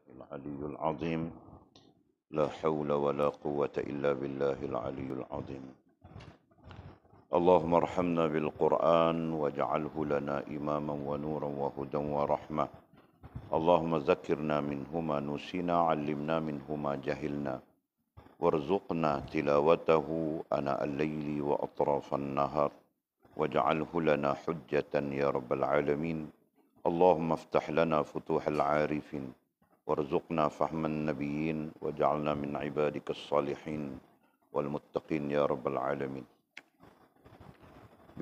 العلي العظيم لا حول ولا قوة إلا بالله العلي العظيم اللهم ارحمنا بالقرآن واجعله لنا إماما ونورا وهدى ورحمة اللهم ذكرنا منه ما نسينا علمنا منه ما جهلنا وارزقنا تلاوته آناء الليل وأطراف النهار واجعله لنا حجة يا رب العالمين اللهم افتح لنا فتوح العارفين وارزقنا فهم النبيين واجعلنا من عبادك الصالحين والمتقين يا رب العالمين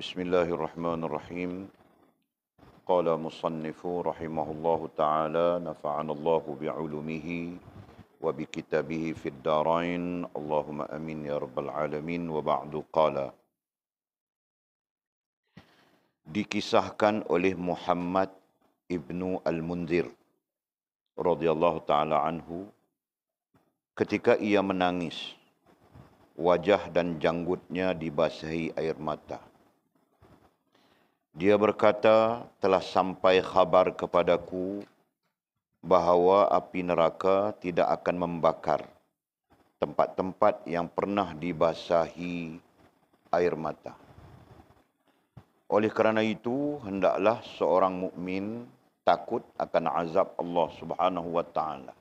بسم الله الرحمن الرحيم قال مصنف رحمه الله تعالى نفعنا الله بعلومه وبكتابه في الدارين اللهم امين يا رب العالمين وبعد قال dikisahkan oleh Muhammad ibnu Al-Munzir radhiyallahu taala anhu ketika ia menangis wajah dan janggutnya dibasahi air mata. Dia berkata, telah sampai khabar kepadaku bahawa api neraka tidak akan membakar tempat-tempat yang pernah dibasahi air mata. Oleh kerana itu, hendaklah seorang mukmin takut akan azab Allah Subhanahu wa taala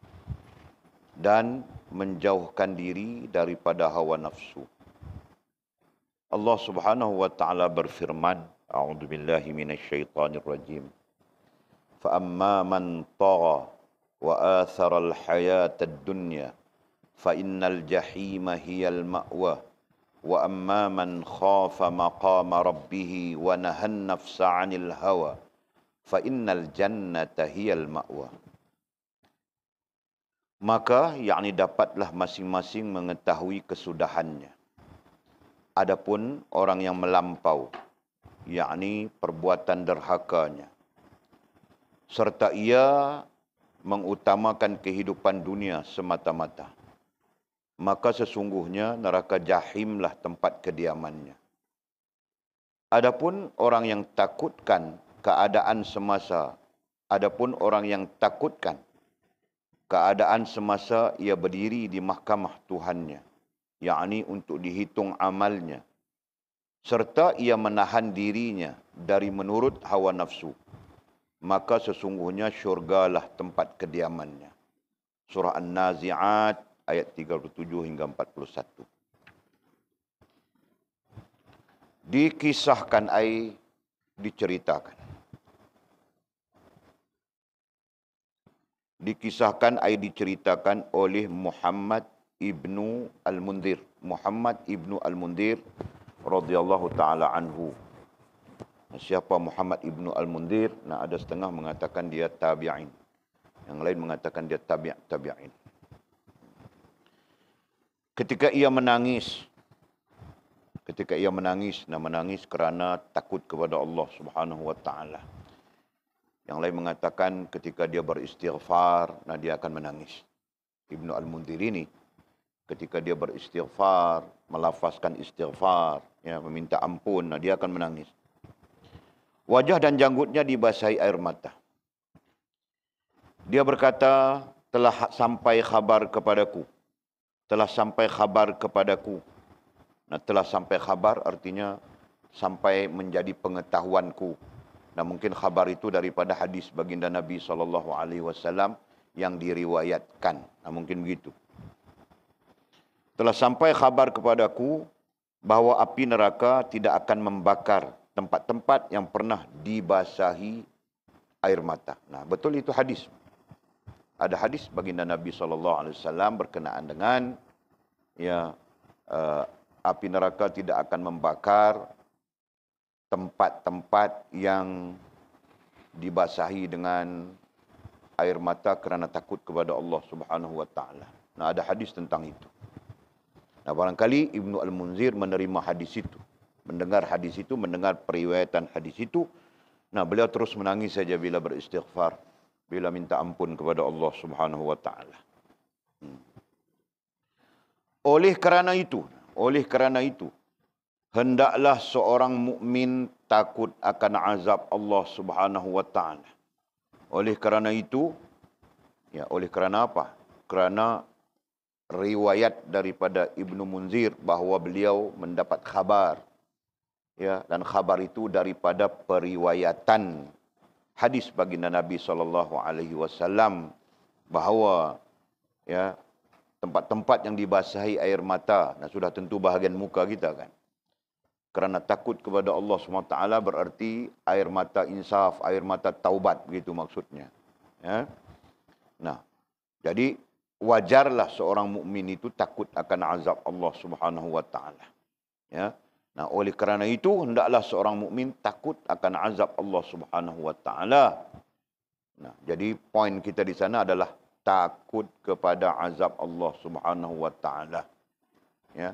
dan menjauhkan diri daripada hawa nafsu. Allah Subhanahu wa taala berfirman, A'udzu billahi minasyaitonir rajim. Fa amma man tagha wa athara al-hayata ad-dunya fa innal jahima hiyal ma'wa wa amma man khafa maqama rabbih wa nahan nafsa 'anil hawa fa innal jannata hiyal ma'wa. Maka yakni dapatlah masing-masing mengetahui kesudahannya. Adapun orang yang melampau, yakni perbuatan derhakanya, serta ia mengutamakan kehidupan dunia semata-mata, maka sesungguhnya neraka jahimlah tempat kediamannya. Adapun orang yang takutkan keadaan semasa, ia berdiri di mahkamah Tuhannya, yakni untuk dihitung amalnya, serta ia menahan dirinya dari menurut hawa nafsu, maka sesungguhnya syurgalah tempat kediamannya. Surah An-Nazi'at ayat 37 hingga 41. Dikisahkan diceritakan oleh Muhammad ibnu Al-Munzir. Muhammad ibnu Al-Munzir radhiyallahu taala anhu. Siapa Muhammad ibnu Al-Munzir? Nah, ada setengah mengatakan dia tabi'in. Yang lain mengatakan dia tabi'in. Ketika ia menangis kerana takut kepada Allah Subhanahu wa taala. Yang lain mengatakan ketika dia beristighfar, dia akan menangis. Ibnu Al-Munzir ini ketika dia beristighfar, melafazkan istighfar, meminta ampun, dia akan menangis. Wajah dan janggutnya dibasahi air mata. Dia berkata, telah sampai khabar kepadaku. Telah sampai khabar artinya sampai menjadi pengetahuanku. Dan mungkin khabar itu daripada hadis baginda Nabi SAW yang diriwayatkan. Mungkin begitu. Telah sampai khabar kepadaku bahawa api neraka tidak akan membakar tempat-tempat yang pernah dibasahi air mata. Betul itu hadis. Ada hadis baginda Nabi SAW berkenaan dengan api neraka tidak akan membakar tempat-tempat yang dibasahi dengan air mata kerana takut kepada Allah Subhanahu wa taala. Ada hadis tentang itu. Barangkali Ibnu Al-Munzir menerima hadis itu, mendengar periwayatan hadis itu. Beliau terus menangis saja bila beristighfar, bila minta ampun kepada Allah Subhanahu wa taala. Oleh kerana itu, hendaklah seorang mukmin takut akan azab Allah Subhanahu wa taala. Oleh kerana itu, Ya, oleh kerana apa? Kerana riwayat daripada Ibnu Munzir bahawa beliau mendapat khabar, ya, dan khabar itu daripada periwayatan hadis baginda Nabi SAW bahawa, ya, tempat-tempat yang dibasahi air mata, dan sudah tentu bahagian muka kita kan. Kerana takut kepada Allah SWT berarti air mata insaf, air mata taubat, begitu maksudnya. Ya. Nah, jadi wajarlah seorang mukmin itu takut akan azab Allah Subhanahu wa taala. Ya. Nah, oleh kerana itu hendaklah seorang mukmin takut akan azab Allah Subhanahu wa taala. Nah, jadi poin kita di sana adalah takut kepada azab Allah Subhanahu wa taala. Ya.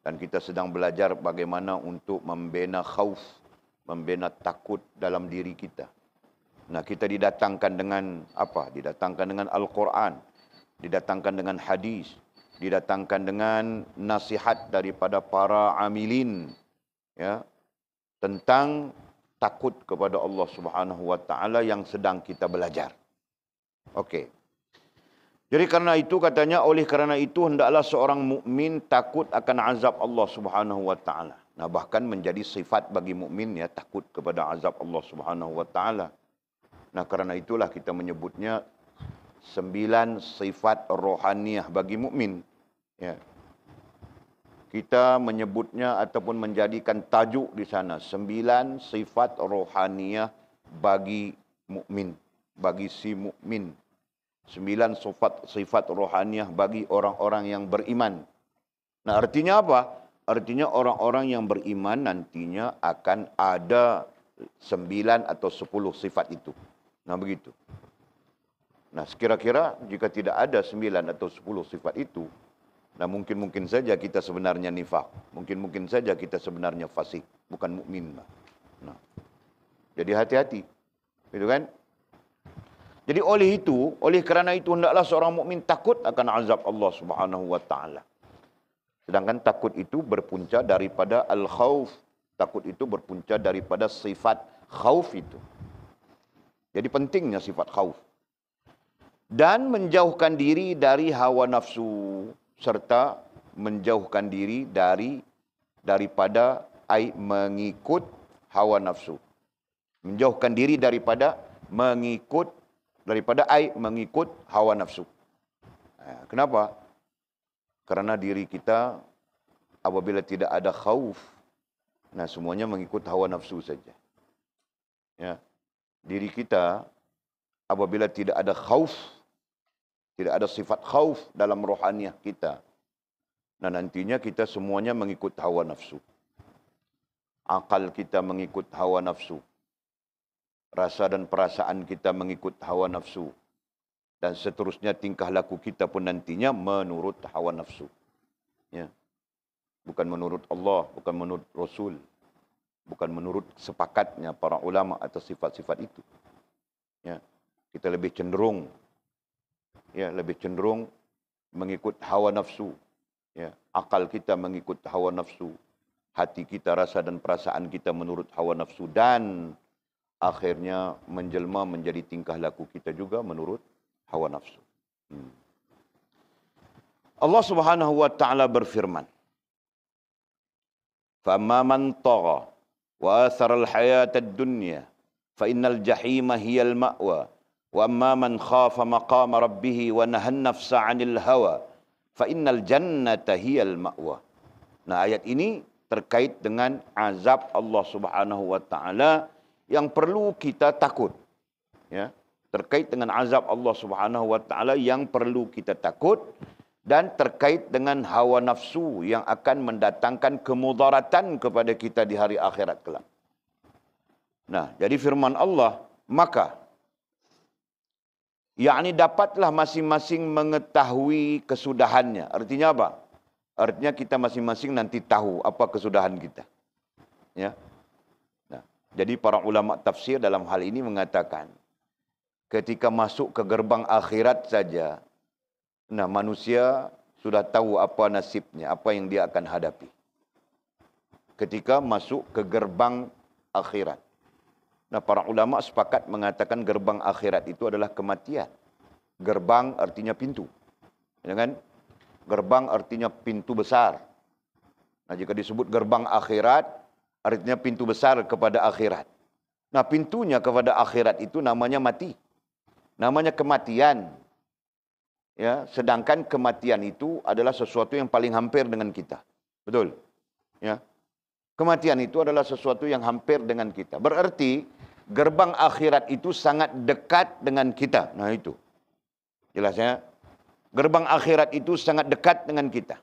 Dan kita sedang belajar bagaimana untuk membina khauf, membina takut dalam diri kita. Nah, kita didatangkan dengan apa? Didatangkan dengan Al-Quran, didatangkan dengan hadis, didatangkan dengan nasihat daripada para amilin, ya, tentang takut kepada Allah Subhanahu wa taala yang sedang kita belajar. Okey. Jadi karena itu katanya, oleh kerana itu hendaklah seorang mukmin takut akan azab Allah Subhanahu wa taala. Nah, bahkan menjadi sifat bagi mukmin, ya, takut kepada azab Allah Subhanahu wa taala. Nah, kerana itulah kita menyebutnya 9 sifat rohaniah bagi mukmin. Ya. Kita menyebutnya ataupun menjadikan tajuk di sana 9 sifat rohaniah bagi mukmin, bagi si mukmin. 9 sifat rohaniah bagi orang-orang yang beriman. Nah, artinya apa? Artinya orang-orang yang beriman nantinya akan ada 9 atau 10 sifat itu. Nah, begitu. Nah, sekira-kira jika tidak ada 9 atau 10 sifat itu, nah mungkin saja kita sebenarnya nifak. Mungkin saja kita sebenarnya fasik, bukan mukmin. Nah, jadi hati-hati. Gitu kan? Jadi oleh kerana itu hendaklah seorang mukmin takut akan azab Allah Subhanahu wa taala. Sedangkan takut itu berpunca daripada al-khauf. Takut itu berpunca daripada sifat khauf itu. Jadi pentingnya sifat khauf. Dan menjauhkan diri dari hawa nafsu, serta menjauhkan diri daripada mengikut hawa nafsu. Menjauhkan diri daripada mengikut hawa nafsu. Kenapa? Karena diri kita apabila tidak ada khauf, nah semuanya mengikut hawa nafsu saja. Ya. Diri kita apabila tidak ada khauf, tidak ada sifat khauf dalam rohaniah kita, nah nantinya kita semuanya mengikut hawa nafsu. Akal kita mengikut hawa nafsu. Rasa dan perasaan kita mengikut hawa nafsu. Dan seterusnya tingkah laku kita pun nantinya menurut hawa nafsu. Ya. Bukan menurut Allah, bukan menurut Rasul. Bukan menurut sepakatnya para ulama atas sifat-sifat itu. Ya. Kita lebih cenderung mengikut hawa nafsu. Ya. Akal kita mengikut hawa nafsu. Hati kita, rasa dan perasaan kita menurut hawa nafsu. Dan akhirnya menjelma menjadi tingkah laku kita juga menurut hawa nafsu. Allah Subhanahu wa taala berfirman, "Famma man tagha wa athara al-hayata ad-dunya fa innal jahima hiyal ma'wa wa amma man khafa maqama rabbih wa nahan nafsa 'anil hawa fa innal jannata hiyal ma'wa." Nah, ayat ini terkait dengan azab Allah Subhanahu wa taala yang perlu kita takut. Ya, terkait dengan azab Allah Subhanahu wa taala yang perlu kita takut, dan terkait dengan hawa nafsu yang akan mendatangkan kemudaratan kepada kita di hari akhirat kelak. Nah, jadi firman Allah, maka yakni dapatlah masing-masing mengetahui kesudahannya. Artinya apa? Artinya kita masing-masing nanti tahu apa kesudahan kita. Ya. Jadi para ulama tafsir dalam hal ini mengatakan, ketika masuk ke gerbang akhirat saja, nah manusia sudah tahu apa nasibnya, apa yang dia akan hadapi. Ketika masuk ke gerbang akhirat. Nah, para ulama sepakat mengatakan gerbang akhirat itu adalah kematian. Gerbang artinya pintu. Ya kan? Gerbang artinya pintu besar. Nah, jika disebut gerbang akhirat, artinya pintu besar kepada akhirat. Nah, pintunya kepada akhirat itu namanya mati. Namanya kematian. Ya, sedangkan kematian itu adalah sesuatu yang paling hampir dengan kita. Betul? Ya. Kematian itu adalah sesuatu yang hampir dengan kita. Berarti gerbang akhirat itu sangat dekat dengan kita. Nah, itu. Jelas ya? Gerbang akhirat itu sangat dekat dengan kita.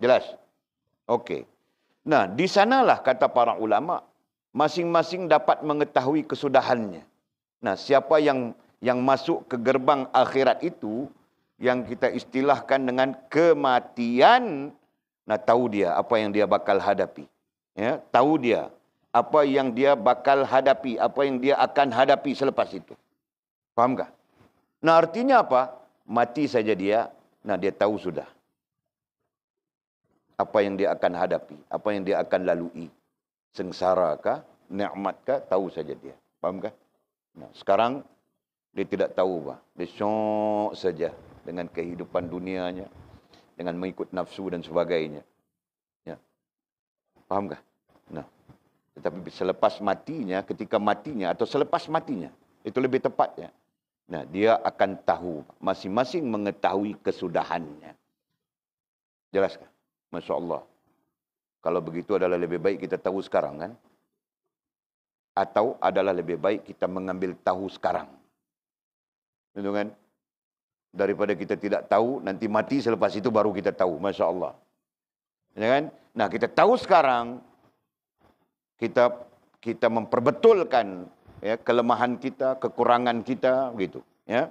Jelas? Okey. Nah, di sanalah kata para ulama, masing-masing dapat mengetahui kesudahannya. Nah, siapa yang masuk ke gerbang akhirat itu, yang kita istilahkan dengan kematian, nah tahu dia apa yang dia bakal hadapi. Ya, tahu dia apa yang dia bakal hadapi, apa yang dia akan hadapi selepas itu. Faham tak? Nah, artinya apa? Mati saja dia, nah dia tahu sudah apa yang dia akan hadapi, apa yang dia akan lalui. Sengsara kah, nikmat kah, tahu saja dia. Faham kah? Nah, sekarang dia tidak tahu, bah. Dia syok saja dengan kehidupan dunianya, dengan mengikut nafsu dan sebagainya. Ya. Faham kah? Nah, tetapi selepas matinya, ketika matinya atau selepas matinya, itu lebih tepatnya. Nah, dia akan tahu, masing-masing mengetahui kesudahannya. Jelaskah? Masya Allah. Kalau begitu adalah lebih baik kita tahu sekarang, kan? Atau adalah lebih baik kita mengambil tahu sekarang. Itu kan? Daripada kita tidak tahu, nanti mati selepas itu baru kita tahu. Masya Allah. Ya kan? Nah, kita tahu sekarang, kita memperbetulkan ya, kelemahan kita, kekurangan kita, begitu. Ya.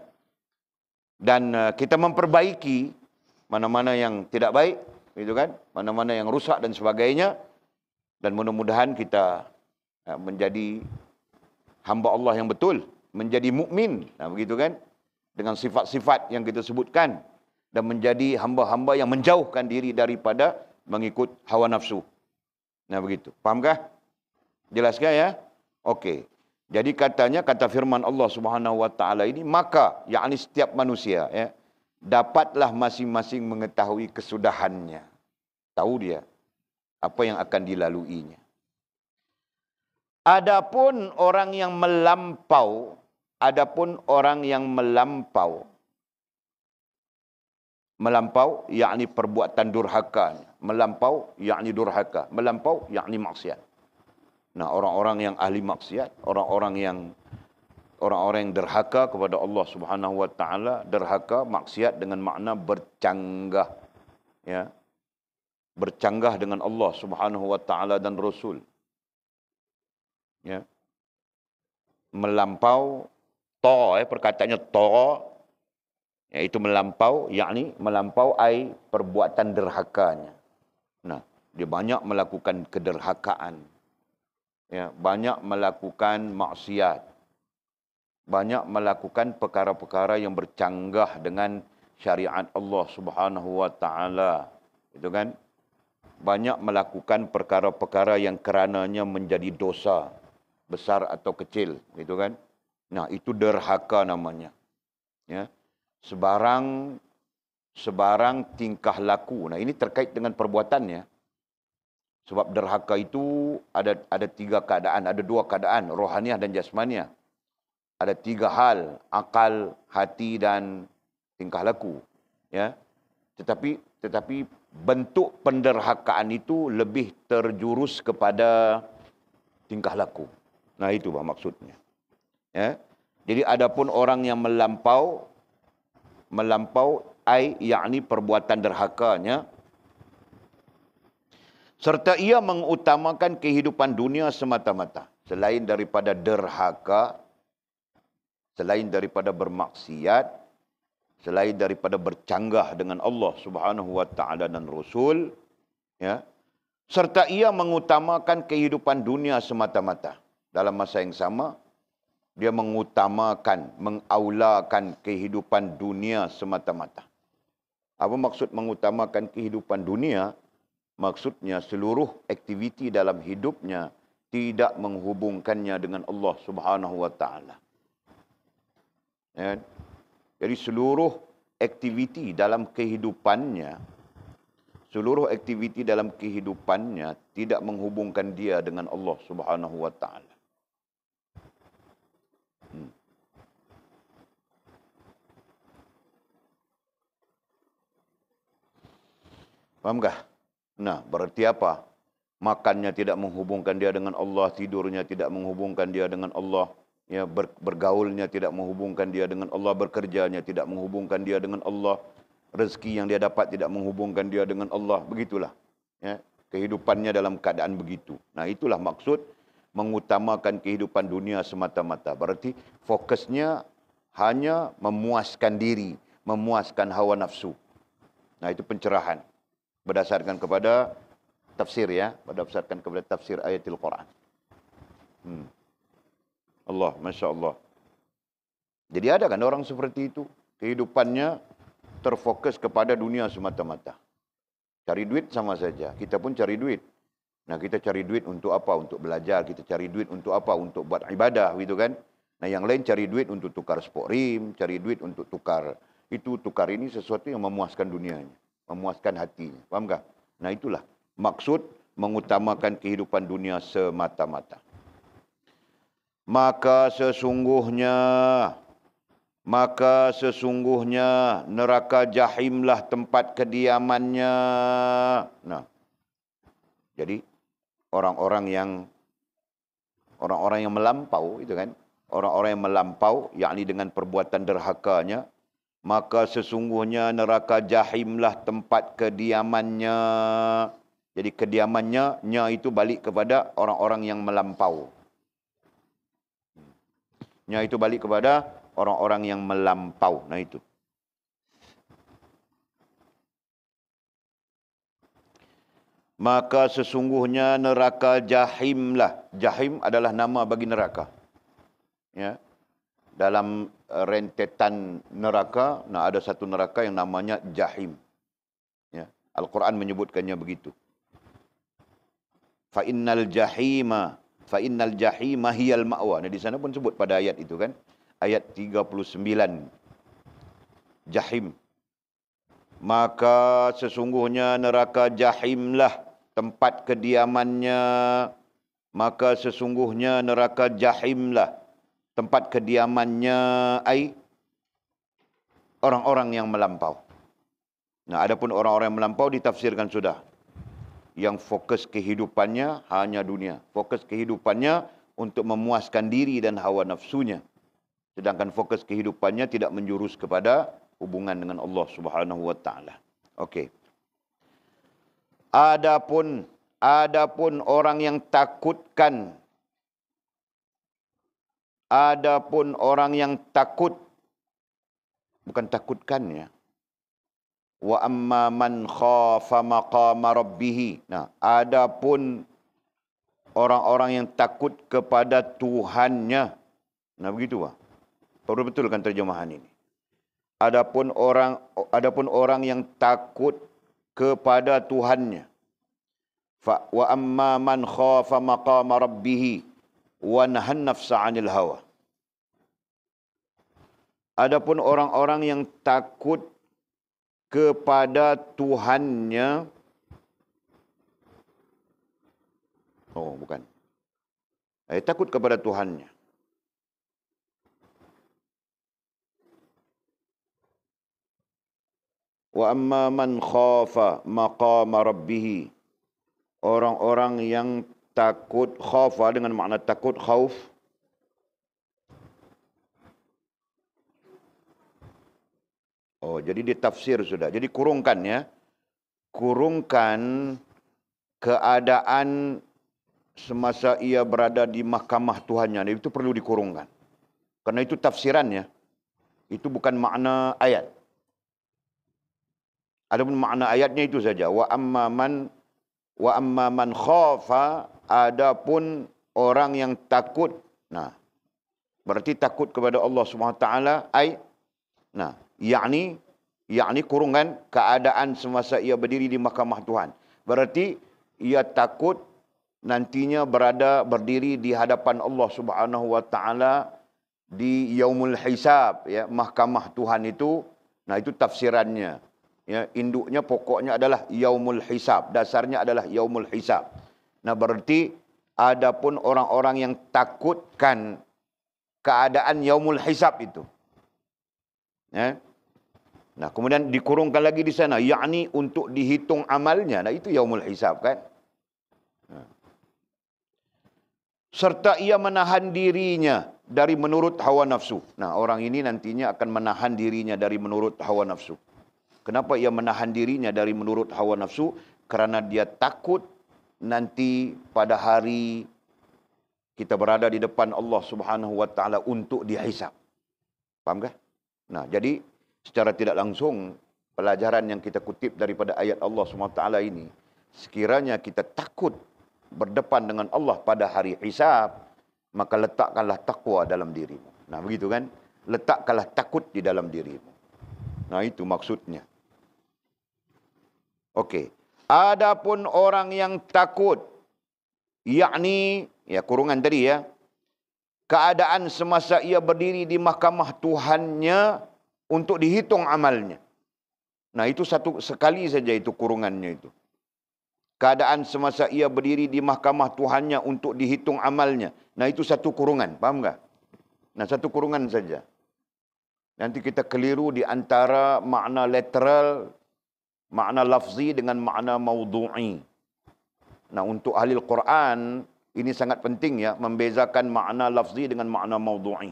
Dan kita memperbaiki mana-mana yang tidak baik, gitu kan? Mana-mana yang rusak dan sebagainya. Dan mudah-mudahan kita menjadi hamba Allah yang betul, menjadi mukmin, nah begitu kan? Dengan sifat-sifat yang kita sebutkan, dan menjadi hamba-hamba yang menjauhkan diri daripada mengikut hawa nafsu. Nah begitu. Fahamkah? Jelaskah ya? Okey. Jadi katanya, kata firman Allah Subhanahu wa taala ini, maka yakni setiap manusia ya, dapatlah masing-masing mengetahui kesudahannya. Tahu dia apa yang akan dilaluinya. Adapun orang yang melampau, melampau yakni perbuatan durhaka, melampau yakni durhaka, melampau yakni maksiat. Nah, orang-orang yang ahli maksiat, orang-orang yang derhaka kepada Allah Subhanahu wa taala, derhaka maksiat dengan makna bercanggah, ya. Bercanggah dengan Allah Subhanahu wa taala dan Rasul. Ya. Melampau perkataannya iaitu melampau, yakni melampau ai perbuatan derhakanya. Nah, dia banyak melakukan kederhakaan. Ya, banyak melakukan maksiat. Banyak melakukan perkara-perkara yang bercanggah dengan syariat Allah Subhanahu wa taala. Itu kan? Banyak melakukan perkara-perkara yang kerananya menjadi dosa, besar atau kecil, gitu kan? Nah, itu derhaka namanya. Ya. Sebarang tingkah laku. Nah, ini terkait dengan perbuatannya. Sebab derhaka itu ada tiga keadaan, ada dua keadaan, rohaniah dan jasmaniah. Ada tiga hal, akal, hati dan tingkah laku. Ya. Tetapi bentuk penderhakaan itu lebih terjurus kepada tingkah laku. Nah, itu maksudnya. Ya. Jadi adapun orang yang melampau yakni perbuatan derhakanya, serta ia mengutamakan kehidupan dunia semata-mata. Selain daripada derhaka, selain daripada bermaksiat, selain daripada bercanggah dengan Allah Subhanahu wa taala dan Rasul, ya. Serta ia mengutamakan kehidupan dunia semata-mata. Dalam masa yang sama, dia mengaulakan kehidupan dunia semata-mata. Apa maksud mengutamakan kehidupan dunia? Maksudnya seluruh aktiviti dalam hidupnya tidak menghubungkannya dengan Allah Subhanahu wa taala. Ya. Jadi seluruh aktiviti dalam kehidupannya, tidak menghubungkan dia dengan Allah Subhanahu wa taala. Fahamkah? Nah, berarti apa? Makannya tidak menghubungkan dia dengan Allah, tidurnya tidak menghubungkan dia dengan Allah, ya, bergaulnya tidak menghubungkan dia dengan Allah, bekerjanya tidak menghubungkan dia dengan Allah, rezeki yang dia dapat tidak menghubungkan dia dengan Allah, begitulah. Ya, kehidupannya dalam keadaan begitu. Nah, itulah maksud mengutamakan kehidupan dunia semata-mata. Berarti fokusnya hanya memuaskan diri, memuaskan hawa nafsu. Nah, itu pencerahan berdasarkan kepada tafsir, ya, berdasarkan kepada tafsir ayatil Quran. Allah, Masya Allah. Jadi ada kan orang seperti itu, kehidupannya terfokus kepada dunia semata-mata. Cari duit sama saja, kita pun cari duit. Nah, kita cari duit untuk apa? Untuk belajar, kita cari duit untuk apa? Untuk buat ibadah, gitu kan. Nah, yang lain cari duit untuk tukar sport rim, cari duit untuk tukar itu, tukar ini, sesuatu yang memuaskan dunianya, memuaskan hatinya. Fahamkah? Nah, itulah maksud mengutamakan kehidupan dunia semata-mata. Maka sesungguhnya neraka jahimlah tempat kediamannya. Nah, jadi orang-orang yang melampau itu kan, orang-orang yang melampau, yakni dengan perbuatan derhakanya, maka sesungguhnya neraka jahimlah tempat kediamannya. Jadi kediamannya, nya itu balik kepada orang-orang yang melampau. Nya itu balik kepada orang-orang yang melampau. Nah, itu. Maka sesungguhnya neraka jahimlah. Jahim adalah nama bagi neraka. Ya. Dalam rentetan neraka, nah ada satu neraka yang namanya jahim. Ya. Al-Quran menyebutkannya begitu. Fa innal jahima hiyal ma'wa. Nah, di sana pun sebut pada ayat itu kan. Ayat 39. Jahim. Maka sesungguhnya neraka jahimlah tempat kediamannya. Maka sesungguhnya neraka jahimlah tempat kediamannya, ai orang-orang yang melampau. Nah, adapun orang-orang yang melampau ditafsirkan sudah. Yang fokus kehidupannya hanya dunia. Fokus kehidupannya untuk memuaskan diri dan hawa nafsunya. Sedangkan fokus kehidupannya tidak menjurus kepada hubungan dengan Allah Subhanahu wa taala. Okey. Adapun orang yang takutkan, bukan takutkan, ya. Wa amma man khafa maqama rabbih. Nah, adapun orang-orang yang takut kepada Tuhannya. Nah, begitu, Pak. Perlu betulkan terjemahan ini. Adapun orang yang takut kepada Tuhannya. Wa amma man khafa maqama rabbih wa nahan nafsa 'anil hawa. Adapun orang-orang yang takut kepada Tuhannya. Oh, bukan. Takut kepada Tuhannya. Wa amma man khafa maqama rabbih. Orang-orang yang takut, khafa dengan makna takut, khauf. Oh, jadi ditafsir sudah. Jadi kurungkan, ya. Kurungkan keadaan semasa ia berada di mahkamah Tuhannya. Itu perlu dikurungkan. Karena itu tafsirannya. Itu bukan makna ayat. Adapun makna ayatnya itu saja. Wa amma man khafa, adapun orang yang takut. Nah, berarti takut kepada Allah Subhanahu wa taala, nah, yakni kurungan keadaan semasa ia berdiri di mahkamah Tuhan. Berarti ia takut nantinya berdiri di hadapan Allah Subhanahu wa taala di yaumul hisab, ya, mahkamah Tuhan itu. Nah, itu tafsirannya. Ya, induknya pokoknya adalah yaumul hisab, dasarnya adalah yaumul hisab. Nah, berarti adapun orang-orang yang takutkan keadaan yaumul hisab itu, ya. Nah, kemudian dikurungkan lagi di sana, yakni untuk dihitung amalnya. Nah, itu yaumul hisab, kan? Serta ia menahan dirinya dari menurut hawa nafsu. Nah, orang ini nantinya akan menahan dirinya dari menurut hawa nafsu. Kenapa ia menahan dirinya dari menurut hawa nafsu? Karena dia takut nanti pada hari kita berada di depan Allah Subhanahu wa taala untuk dihisab. Faham kah? Nah, jadi secara tidak langsung pelajaran yang kita kutip daripada ayat Allah SWT ini, sekiranya kita takut berdepan dengan Allah pada hari hisab, maka letakkanlah takwa dalam dirimu. Nah, begitu kan? Letakkanlah takut di dalam dirimu. Nah, itu maksudnya. Okey. Adapun orang yang takut, yakni, ya, kurungan tadi, ya, keadaan semasa ia berdiri di mahkamah Tuhannya untuk dihitung amalnya. Nah, itu satu sekali saja itu kurungannya itu. Keadaan semasa ia berdiri di mahkamah Tuhannya untuk dihitung amalnya. Nah, itu satu kurungan. Faham tak? Nah, satu kurungan saja. Nanti kita keliru di antara makna literal, makna lafzi dengan makna maudhu'i. Nah, untuk ahli Al-Quran, ini sangat penting, ya, membezakan makna lafzi dengan makna maudhu'i.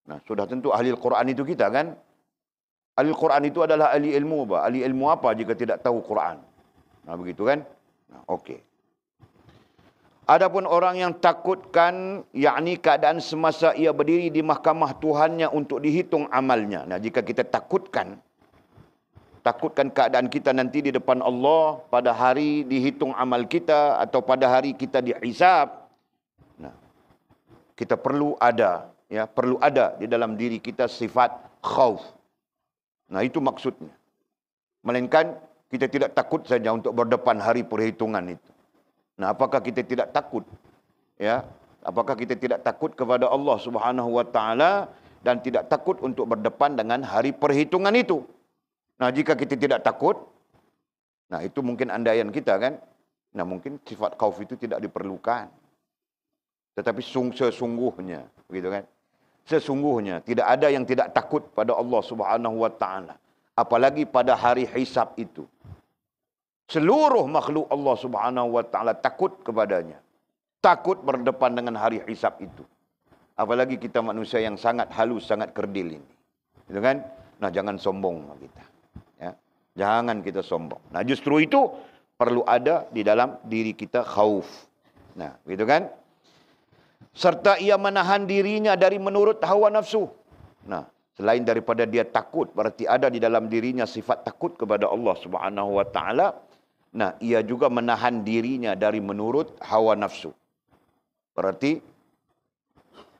Nah, sudah tentu ahli Al-Quran itu kita, kan? Ahli Al-Quran itu adalah ahli ilmu. Ahli ilmu apa jika tidak tahu Quran? Nah, begitu, kan? Nah, okey. Adapun orang yang takutkan, yakni keadaan semasa ia berdiri di mahkamah Tuhannya untuk dihitung amalnya. Nah, jika kita takutkan keadaan kita nanti di depan Allah pada hari dihitung amal kita atau pada hari kita dihisab. Nah, kita perlu ada, ya, perlu ada di dalam diri kita sifat khauf. Nah, itu maksudnya. Melainkan kita tidak takut saja untuk berdepan hari perhitungan itu. Nah, apakah kita tidak takut? Ya, apakah kita tidak takut kepada Allah Subhanahu wa taala dan tidak takut untuk berdepan dengan hari perhitungan itu? Nah, jika kita tidak takut, nah, itu mungkin andaian kita, kan? Nah, mungkin sifat khauf itu tidak diperlukan. Tetapi sesungguhnya, begitu, kan? Sesungguhnya tidak ada yang tidak takut pada Allah Subhanahu wa taala, apalagi pada hari hisab itu. Seluruh makhluk Allah Subhanahu wa taala takut kepadanya. Takut berdepan dengan hari hisab itu. Apalagi kita manusia yang sangat halus, sangat kerdil ini. Gitu, kan? Nah, jangan sombong kita. Ya. Jangan kita sombong. Nah, justru itu perlu ada di dalam diri kita khauf. Nah, gitu, kan? Serta ia menahan dirinya dari menurut hawa nafsu. Nah, selain daripada dia takut, berarti ada di dalam dirinya sifat takut kepada Allah Subhanahu wa taala. Nah, ia juga menahan dirinya dari menurut hawa nafsu. Berarti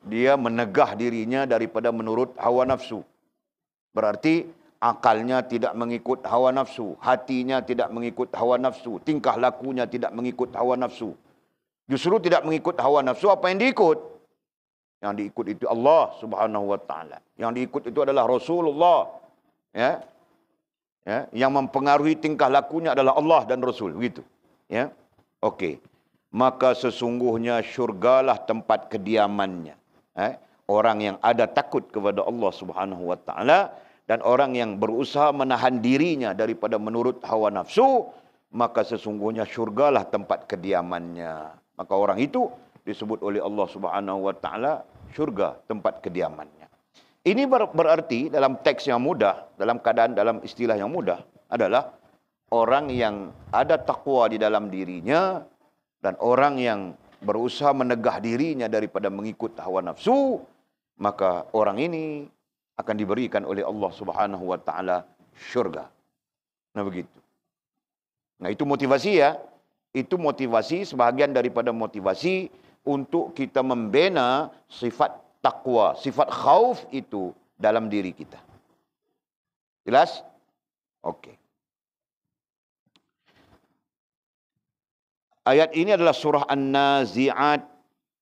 dia menegah dirinya daripada menurut hawa nafsu. Berarti akalnya tidak mengikut hawa nafsu, hatinya tidak mengikut hawa nafsu, tingkah lakunya tidak mengikut hawa nafsu. Justru tidak mengikut hawa nafsu, apa yang diikut? Yang diikut itu Allah Subhanahu wa taala. Yang diikut itu adalah Rasulullah. Ya. Ya, yang mempengaruhi tingkah lakunya adalah Allah dan Rasul, begitu. Ya. Okey. Maka sesungguhnya syurgalah tempat kediamannya. Orang yang ada takut kepada Allah Subhanahu wa taala dan orang yang berusaha menahan dirinya daripada menurut hawa nafsu, maka sesungguhnya syurgalah tempat kediamannya. Maka orang itu disebut oleh Allah Subhanahu wa taala syurga tempat kediamannya. Ini berarti dalam teks yang mudah, dalam keadaan, dalam istilah yang mudah adalah orang yang ada takwa di dalam dirinya dan orang yang berusaha menegah dirinya daripada mengikut hawa nafsu, maka orang ini akan diberikan oleh Allah Subhanahu wa taala syurga. Nah, begitu. Nah, itu motivasi, ya. Itu motivasi, sebahagian daripada motivasi untuk kita membina sifat takwa, sifat khauf itu dalam diri kita. Jelas? Okey. Ayat ini adalah surah An-Nazi'at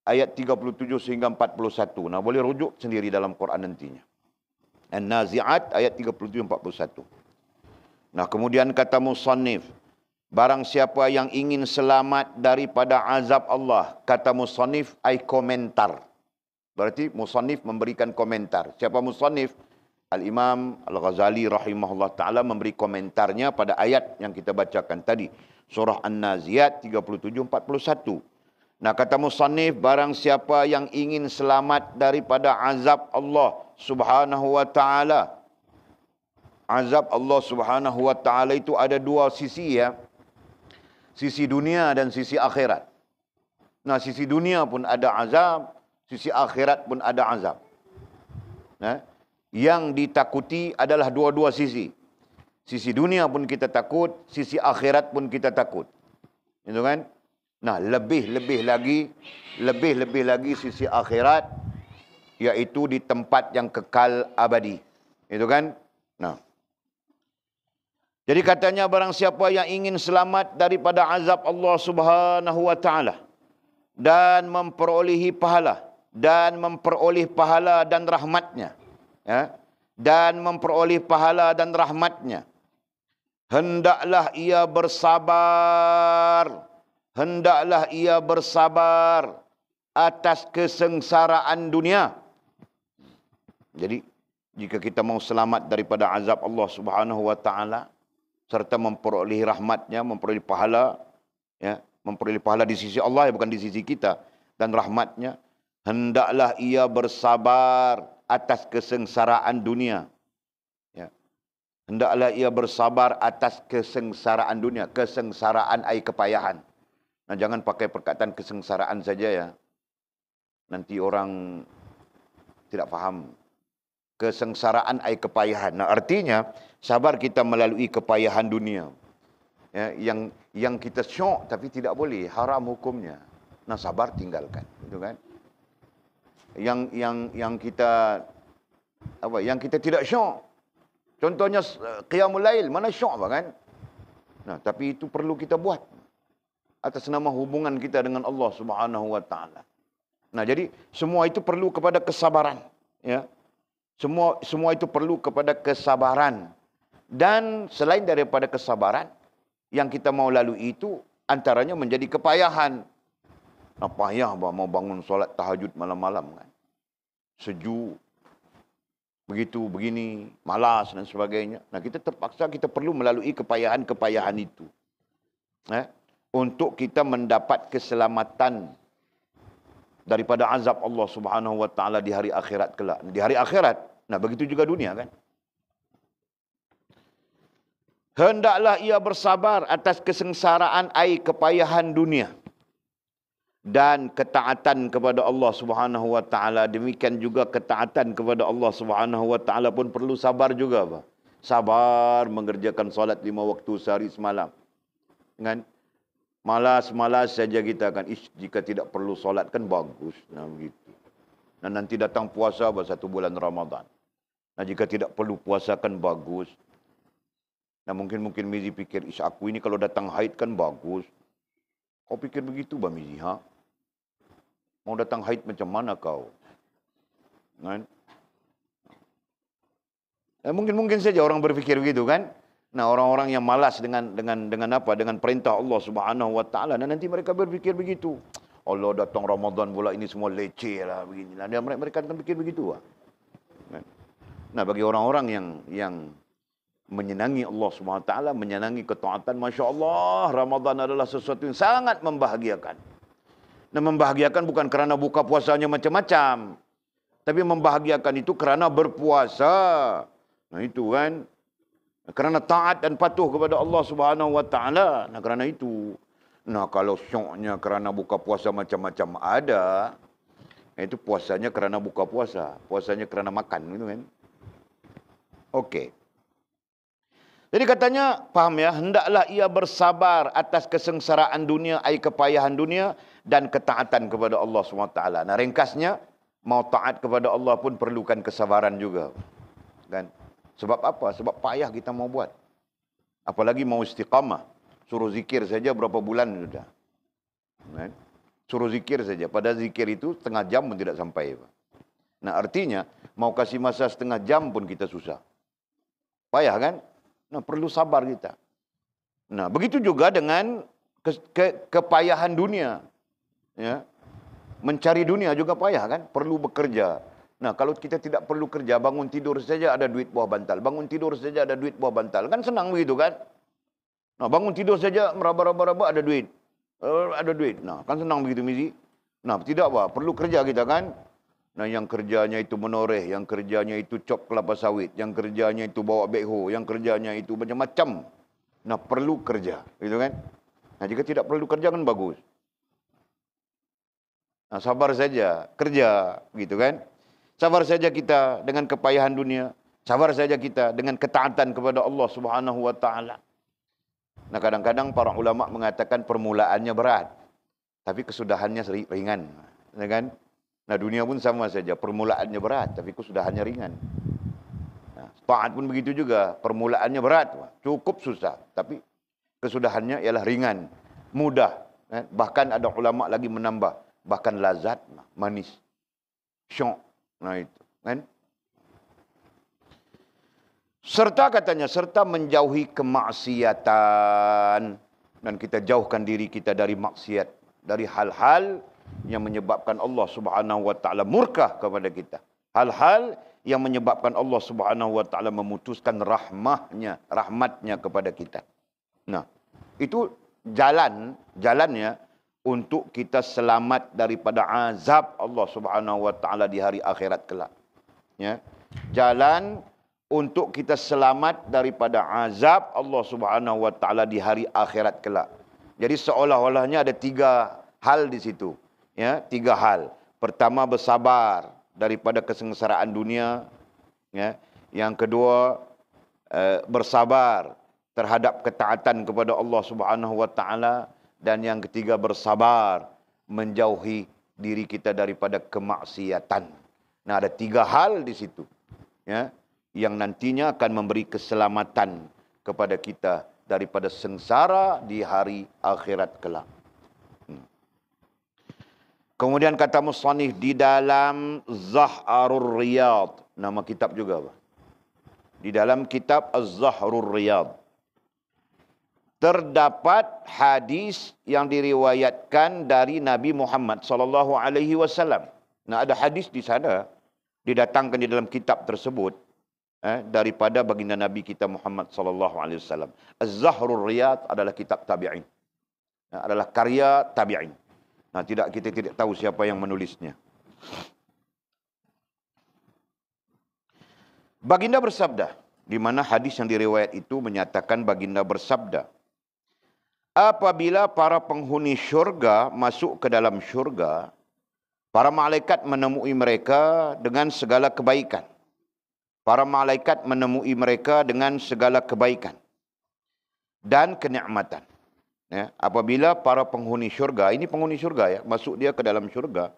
ayat 37 sehingga 41. Nah, boleh rujuk sendiri dalam Quran nantinya. An-Nazi'at ayat 37-41. Nah, kemudian kata musannif, barang siapa yang ingin selamat daripada azab Allah, kata musannif ai komentar. Berarti musannif memberikan komentar. Siapa musannif? Al-Imam Al-Ghazali rahimahullah ta'ala memberi komentarnya pada ayat yang kita bacakan tadi. Surah An-Nazi'at 37-41. Nah, kata musannif, barang siapa yang ingin selamat daripada azab Allah subhanahu wa ta'ala. Azab Allah subhanahu wa ta'ala itu ada dua sisi ya. Sisi dunia dan sisi akhirat. Nah, sisi dunia pun ada azab, sisi akhirat pun ada azab. Nah, yang ditakuti adalah dua-dua sisi. Sisi dunia pun kita takut, sisi akhirat pun kita takut. Itu kan? Nah, lebih-lebih lagi sisi akhirat, yaitu di tempat yang kekal abadi. Itu kan? Nah. Jadi katanya barang siapa yang ingin selamat daripada azab Allah subhanahu wa ta'ala dan memperolehi pahala dan rahmatnya, ya, dan memperoleh pahala dan rahmatnya, hendaklah ia bersabar atas kesengsaraan dunia. Jadi jika kita mau selamat daripada azab Allah subhanahu wa ta'ala serta memperoleh rahmatnya, memperoleh pahala, ya, memperoleh pahala di sisi Allah, ya, bukan di sisi kita, dan rahmatnya, hendaklah ia bersabar atas kesengsaraan dunia. Ya. Hendaklah ia bersabar atas kesengsaraan dunia. Kesengsaraan ai kepayahan. Nah, jangan pakai perkataan kesengsaraan saja ya. Nanti orang tidak faham. Kesengsaraan ai kepayahan. Nah, artinya sabar kita melalui kepayahan dunia. Ya, yang kita syok tapi tidak boleh, haram hukumnya. Nah, sabar tinggalkan, gitu kan? Yang kita tidak syok. Contohnya qiyamul lail, mana syok apa kan? Nah, tapi itu perlu kita buat atas nama hubungan kita dengan Allah Subhanahu wa taala. Nah, jadi semua itu perlu kepada kesabaran, ya. Semua itu perlu kepada kesabaran. Dan selain daripada kesabaran, yang kita mau lalui itu antaranya menjadi kepayahan. Nah, payah mau bangun solat tahajud malam-malam kan. Sejuk, begitu, begini, malas dan sebagainya. Nah, kita terpaksa, kita perlu melalui kepayahan-kepayahan itu. Untuk kita mendapat keselamatan daripada azab Allah Subhanahu wa taala di hari akhirat kelak. Di hari akhirat, nah begitu juga dunia kan. Hendaklah ia bersabar atas kesengsaraan ai kepayahan dunia dan ketaatan kepada Allah Subhanahu wa taala. Demikian juga ketaatan kepada Allah Subhanahu wa taala pun perlu sabar juga, Pak. Sabar mengerjakan solat 5 waktu sehari semalam. Kan? Malas-malas saja kita kan. Jika tidak perlu solat kan bagus. Nah begitu. Nah, nanti datang puasa 1 bulan Ramadan. Nah, jika tidak perlu puasa kan bagus. Nah, mungkin Mizi pikir, aku ini kalau datang haid kan bagus. Kau pikir begitu, Bang Mizi, ha? Mau datang haid macam mana kau? Kan? Mungkin saja orang berfikir begitu kan? Nah, orang-orang yang malas dengan perintah Allah Subhanahu wa taala, dan nanti mereka berfikir begitu. Allah datang Ramadan pula ini semua leceh lah beginilah. Dan mereka akan pikir begitu. Nah, bagi orang-orang yang menyenangi Allah Subhanahu wa taala, menyenangi ketaatan, masya-Allah, Ramadan adalah sesuatu yang sangat membahagiakan. Nah, membahagiakan bukan kerana buka puasanya macam-macam, tapi membahagiakan itu kerana berpuasa. Nah, itu kan. Kerana taat dan patuh kepada Allah Subhanahu wa taala. Nah, kerana itu. Nah, kalau syoknya kerana buka puasa macam-macam ada, itu puasanya kerana buka puasa, puasanya kerana makan, gitu kan. Okey. Jadi katanya, paham ya, hendaklah ia bersabar atas kesengsaraan dunia, ai kepayahan dunia dan ketaatan kepada Allah Subhanahu wa taala. Nah, ringkasnya, mau taat kepada Allah pun perlukan kesabaran juga. Kan? Sebab apa? Sebab payah kita mau buat. Apalagi mau istiqamah. Suruh zikir saja berapa bulan sudah. Kan? Suruh zikir saja. Pada zikir itu setengah jam pun tidak sampai. Nah, artinya mau kasih masa setengah jam pun kita susah. Payah kan? Nah, perlu sabar kita. Nah, begitu juga dengan kepayahan dunia. Ya. Mencari dunia juga payah kan? Perlu bekerja. Nah, kalau kita tidak perlu kerja, bangun tidur saja ada duit buah bantal. Bangun tidur saja ada duit buah bantal. Kan senang begitu kan? Nah, bangun tidur saja meraba-raba ada duit. Ada duit. Nah, kan senang begitu Mizi. Nah, tidak apa? Perlu kerja kita kan? Nah, yang kerjanya itu menoreh, yang kerjanya itu cop kelapa sawit, yang kerjanya itu bawa backhoe, yang kerjanya itu macam-macam. Nah, perlu kerja, gitu kan? Nah, jika tidak perlu kerja kan bagus. Nah, sabar saja, kerja, gitu kan? Sabar saja kita dengan kepayahan dunia, sabar saja kita dengan ketaatan kepada Allah Subhanahu wa taala. Nah, kadang-kadang para ulama mengatakan permulaannya berat, tapi kesudahannya ringan, ya kan? Nah, dunia pun sama saja, permulaannya berat, tapi kesudahannya ringan. Nah, taat pun begitu juga, permulaannya berat, cukup susah, tapi kesudahannya ialah ringan, mudah. Bahkan ada ulama lagi menambah, bahkan lazat, manis, syok. Nah itu, kan? Serta katanya, serta menjauhi kemaksiatan. Dan kita jauhkan diri kita dari maksiat, dari hal-hal yang menyebabkan Allah Subhanahu wa taala murka kepada kita. Hal-hal yang menyebabkan Allah Subhanahu wa taala memutuskan rahmatnya kepada kita. Nah, itu jalannya untuk kita selamat daripada azab Allah Subhanahu wa taala di hari akhirat kelak. Ya. Jalan untuk kita selamat daripada azab Allah Subhanahu wa taala di hari akhirat kelak. Jadi seolah-olahnya ada 3 hal di situ. Ya, 3 hal. Pertama, bersabar daripada kesengsaraan dunia. Ya. Yang kedua, bersabar terhadap ketaatan kepada Allah Subhanahu wa taala, dan yang ketiga, bersabar menjauhi diri kita daripada kemaksiatan. Nah, ada 3 hal di situ. Ya, yang nantinya akan memberi keselamatan kepada kita daripada sengsara di hari akhirat kelak. Kemudian kata musannif di dalam Zahrul Riyad, nama kitab juga, Pak. Di dalam kitab Az-Zahrul Riyad terdapat hadis yang diriwayatkan dari Nabi Muhammad sallallahu alaihi wasallam. Nah, ada hadis di sana didatangkan di dalam kitab tersebut daripada baginda Nabi kita Muhammad sallallahu alaihi wasallam. Az-Zahrul Riyad adalah kitab tabi'in. Adalah karya tabi'in. Nah, kita tidak tahu siapa yang menulisnya. Baginda bersabda, di mana hadis yang diriwayat itu menyatakan baginda bersabda, apabila para penghuni syurga masuk ke dalam syurga, para malaikat menemui mereka dengan segala kebaikan. Para malaikat menemui mereka dengan segala kebaikan dan kenikmatan. Ya, apabila para penghuni syurga, ini penghuni syurga ya, masuk dia ke dalam syurga.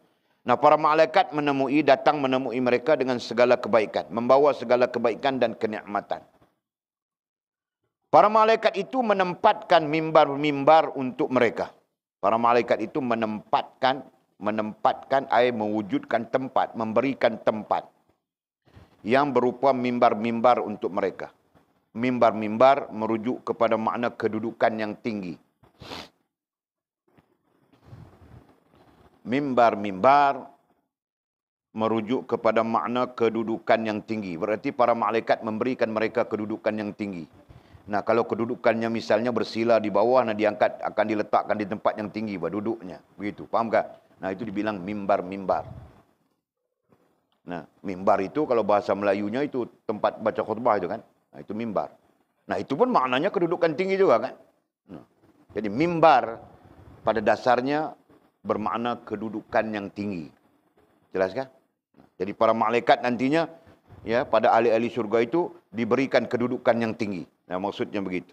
Nah, para malaikat datang menemui mereka dengan segala kebaikan, membawa segala kebaikan dan kenikmatan. Para malaikat itu menempatkan mimbar-mimbar untuk mereka. Para malaikat itu menempatkan, mewujudkan tempat, memberikan tempat yang berupa mimbar-mimbar untuk mereka. Mimbar-mimbar merujuk kepada makna kedudukan yang tinggi. Mimbar-mimbar merujuk kepada makna kedudukan yang tinggi. Berarti para malaikat memberikan mereka kedudukan yang tinggi. Nah, kalau kedudukannya misalnya bersila di bawah, nah diangkat, akan diletakkan di tempat yang tinggi duduknya. Begitu, paham tak? Nah, itu dibilang mimbar-mimbar. Nah, mimbar itu kalau bahasa Melayunya itu tempat baca khutbah itu kan. Nah, itu mimbar. Nah, itu pun maknanya kedudukan tinggi juga kan. Nah, jadi mimbar pada dasarnya bermakna kedudukan yang tinggi. Jelas kan? Nah, jadi para malaikat nantinya ya pada ahli-ahli surga itu diberikan kedudukan yang tinggi. Nah, maksudnya begitu.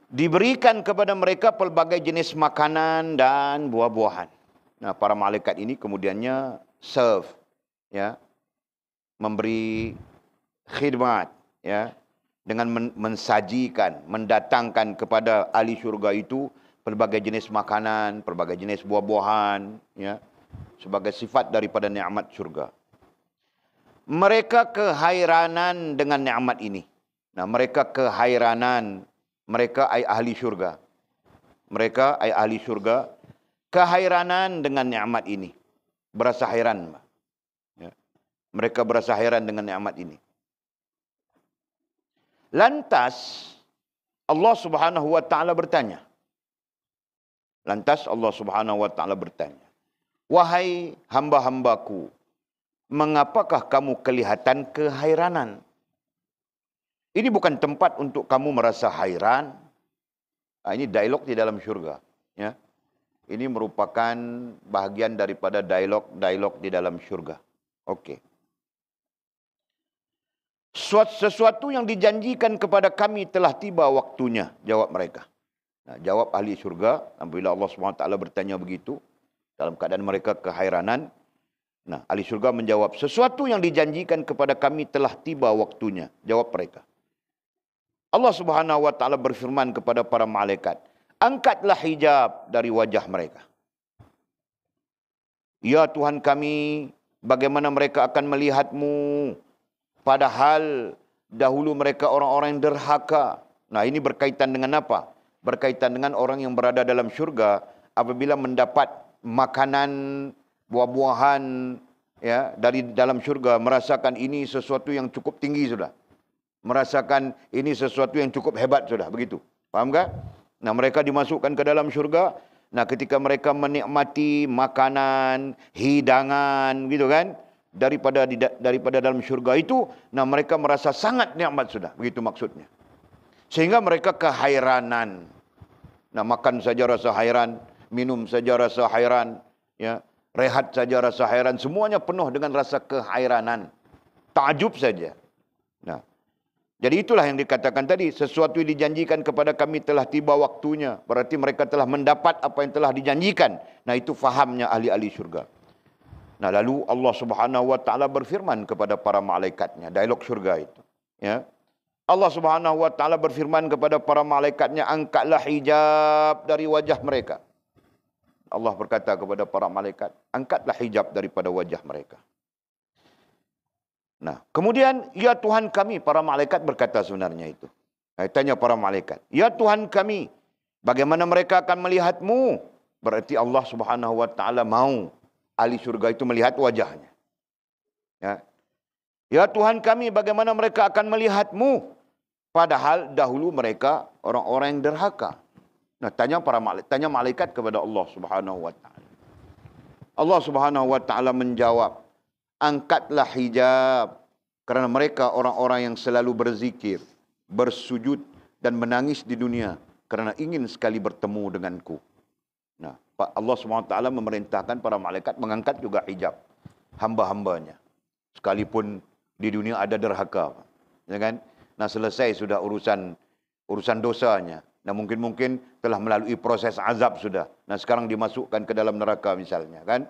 Diberikan kepada mereka pelbagai jenis makanan dan buah-buahan. Nah, para malaikat ini kemudiannya serve, ya, memberi khidmat, ya, dengan mensajikan, mendatangkan kepada ahli syurga itu pelbagai jenis makanan, pelbagai jenis buah-buahan, ya, sebagai sifat daripada nikmat syurga. Mereka kehairanan dengan nikmat ini. Nah, mereka kehairanan, mereka ai ahli syurga. Mereka ai ahli syurga, kehairanan dengan nikmat ini. Berasa hairan. Ya. Mereka berasa hairan dengan nikmat ini. Lantas Allah Subhanahu wa taala bertanya. Lantas Allah Subhanahu wa taala bertanya, "Wahai hamba-hambaku, mengapakah kamu kelihatan kehairanan?" Ini bukan tempat untuk kamu merasa hairan. Ini dialog di dalam syurga. Ya. Ini merupakan bahagian daripada dialog di dalam syurga. Okey. Sesuatu yang dijanjikan kepada kami telah tiba waktunya, jawab mereka. Nah, jawab ahli syurga, apabila Allah SWT bertanya begitu, dalam keadaan mereka kehairanan. Nah, ahli syurga menjawab, sesuatu yang dijanjikan kepada kami telah tiba waktunya, jawab mereka. Allah Subhanahu wa taala berfirman kepada para malaikat, angkatlah hijab dari wajah mereka. Ya Tuhan kami, bagaimana mereka akan melihat-Mu, padahal dahulu mereka orang-orang yang derhaka. Nah, ini berkaitan dengan apa? Berkaitan dengan orang yang berada dalam syurga, apabila mendapat makanan, buah-buahan, ya, dari dalam syurga, merasakan ini sesuatu yang cukup tinggi sudah. Merasakan ini sesuatu yang cukup hebat sudah, begitu. Faham tak? Nah, mereka dimasukkan ke dalam syurga. Nah, ketika mereka menikmati makanan, hidangan, gitu kan, daripada dalam syurga itu, nah mereka merasa sangat nikmat sudah, begitu maksudnya. Sehingga mereka kehairanan. Nah, makan saja rasa hairan, minum saja rasa hairan, ya, rehat saja rasa hairan, semuanya penuh dengan rasa kehairanan. Takjub saja. Nah, jadi itulah yang dikatakan tadi, sesuatu yang dijanjikan kepada kami telah tiba waktunya. Berarti mereka telah mendapat apa yang telah dijanjikan. Nah, itu fahamnya ahli-ahli syurga. Nah, lalu Allah Subhanahu wa taala berfirman kepada para malaikatnya, dialog syurga itu, ya. Allah Subhanahu wa taala berfirman kepada para malaikatnya, angkatlah hijab dari wajah mereka. Allah berkata kepada para malaikat, angkatlah hijab daripada wajah mereka. Nah, kemudian, ya Tuhan kami, para malaikat berkata sebenarnya itu. Tanya para malaikat, ya Tuhan kami, bagaimana mereka akan melihat-Mu? Berarti Allah Subhanahu wa taala mau ahli syurga itu melihat wajahnya. Ya. Ya Tuhan kami, bagaimana mereka akan melihat-Mu? Padahal dahulu mereka orang-orang yang derhaka. Nah, tanya malaikat kepada Allah Subhanahu wa taala. Allah Subhanahu wa taala menjawab, angkatlah hijab, kerana mereka orang-orang yang selalu berzikir, bersujud dan menangis di dunia kerana ingin sekali bertemu denganku. Nah, Allah SWT memerintahkan para malaikat mengangkat juga hijab hamba-hambanya. Sekalipun di dunia ada derhaka. Ya kan? Nah, selesai sudah urusan dosanya. Nah, mungkin telah melalui proses azab sudah. Nah, sekarang dimasukkan ke dalam neraka misalnya. Kan?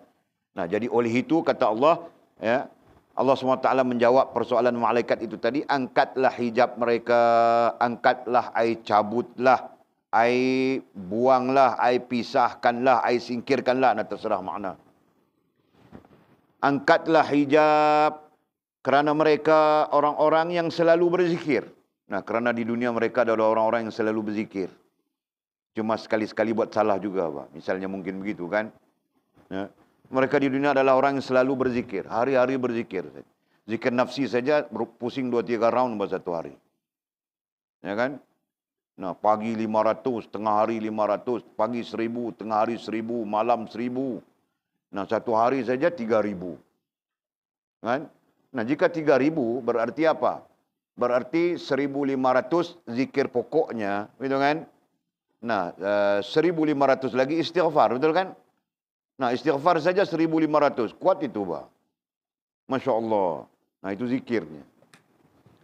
Nah, jadi oleh itu kata Allah, ya, Allah SWT menjawab persoalan malaikat itu tadi, angkatlah hijab mereka, angkatlah, ai cabutlah, ai buanglah, ai pisahkanlah, ai singkirkanlah, nah terserah makna. Angkatlah hijab kerana mereka orang-orang yang selalu berzikir. Nah, kerana di dunia mereka adalah orang-orang yang selalu berzikir. Cuma sekali-sekali buat salah juga, Pak. Misalnya mungkin begitu kan. Ya. Mereka di dunia adalah orang yang selalu berzikir. Hari-hari berzikir. Zikir nafsi saja pusing 2-3 round pada satu hari. Ya kan? Nah, pagi 500, tengah hari 500, pagi 1000, tengah hari 1000, malam 1000. Nah, satu hari saja 3000. Kan? Nah, jika 3000 berarti apa? Berarti 1500 zikir pokoknya, betul kan? Nah, 1500 lagi istighfar, betul kan? Nah, istighfar saja 1500. Kuat itu, Pak. Masya Allah. Nah, itu zikirnya.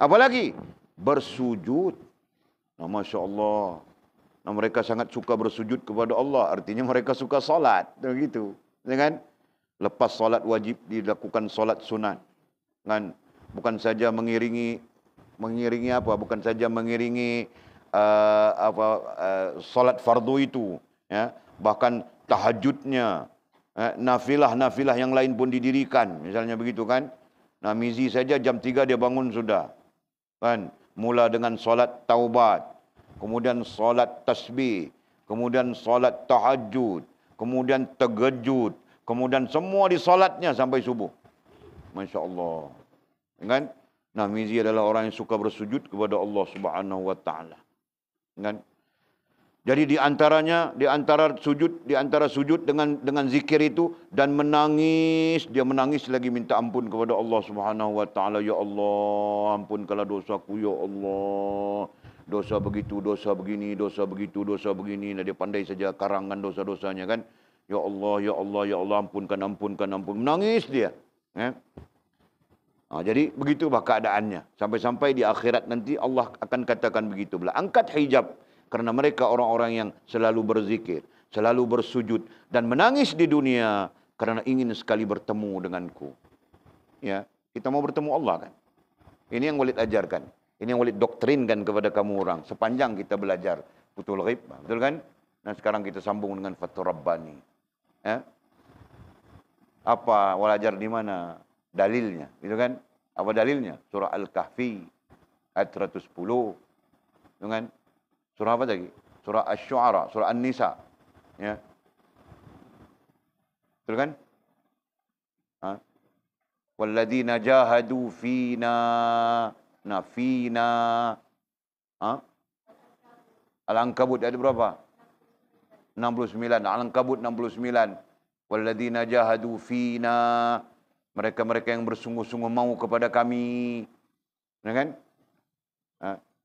Apalagi? Bersujud. Nah, Masya Allah. Nah, mereka sangat suka bersujud kepada Allah. Artinya mereka suka solat. Begitu. Ya kan? Lepas solat wajib dilakukan solat sunat. Kan? Bukan saja mengiringi apa? Bukan saja mengiringi solat fardu itu. Ya, bahkan tahajudnya, nafilah-nafilah yang lain pun didirikan, misalnya begitu kan. Nah, Mizi saja jam 3 dia bangun sudah. Kan? Mula dengan solat taubat, kemudian solat tasbih, kemudian solat tahajud, kemudian tahajud, kemudian semua disolatnya sampai subuh. Masya Allah. Kan? Nah, Mizi adalah orang yang suka bersujud kepada Allah Subhanahu wa taala. Kan? Jadi di antara sujud dengan zikir itu dan menangis, dia menangis lagi minta ampun kepada Allah Subhanahu wa taala. Ya Allah, ampunkanlah dosaku ya Allah. Dosa begitu, dosa begini, dosa begitu, dosa begini. Nah, dia pandai saja karangan dosa-dosanya kan. Ya Allah, ya Allah, ya Allah, ampunkan. Menangis dia. Jadi begitulah keadaannya. Sampai-sampai di akhirat nanti Allah akan katakan begitu pula. Angkat hijab. Karena mereka orang-orang yang selalu berzikir, selalu bersujud dan menangis di dunia karena ingin sekali bertemu denganku. Ya, kita mau bertemu Allah kan. Ini yang Walid ajarkan. Ini yang Walid doktrinkan kepada kamu orang. Sepanjang kita belajar Futhul Ghaib, betul kan? Nah, sekarang kita sambung dengan Fathur Rabbani. Ya. Apa walajar di mana? Dalilnya, gitu kan? Apa dalilnya? Surah Al-Kahfi ayat 110. Gitu kan? Surah apa lagi? Surah Asy-Syu'ara, surah An-Nisa. Ya. Betul kan? Walladzina jahadu fina nafina. Al-Ankabut ada berapa? 69. Al-Ankabut 69. Walladzina jahadu fina. Mereka-mereka yang bersungguh-sungguh mau kepada kami. Ya kan?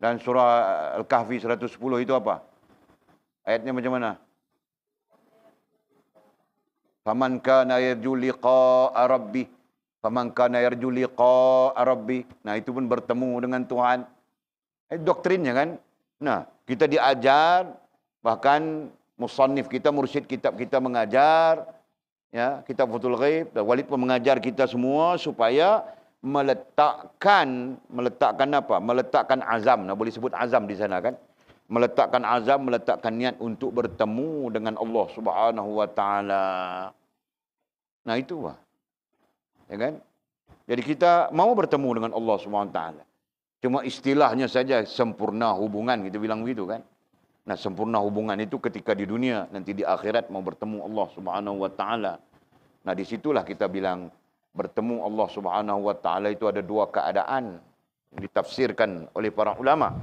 Dan surah Al-Kahfi 110 itu apa? Ayatnya macam mana? Faman kana yarju liqa'a rabbih. Faman kana yarju liqa'a rabbih. Nah, itu pun bertemu dengan Tuhan. Doktrinnya kan? Nah, kita diajar, bahkan musannif kita, mursyid kitab kita mengajar, ya, kitab Futhul Ghaib, dan Walid pun mengajar kita semua supaya meletakkan apa? Meletakkan azam. Nah, boleh sebut azam di sana kan? Meletakkan azam, meletakkan niat untuk bertemu dengan Allah Subhanahu wa taala. Nah, itu lah. Ya kan? Jadi kita mau bertemu dengan Allah Subhanahu wa taala. Cuma istilahnya saja sempurna hubungan, kita bilang begitu kan? Nah, sempurna hubungan itu ketika di dunia, nanti di akhirat mau bertemu Allah Subhanahu wa taala. Nah, disitulah kita bilang bertemu Allah Subhanahu wa taala itu ada dua keadaan yang ditafsirkan oleh para ulama.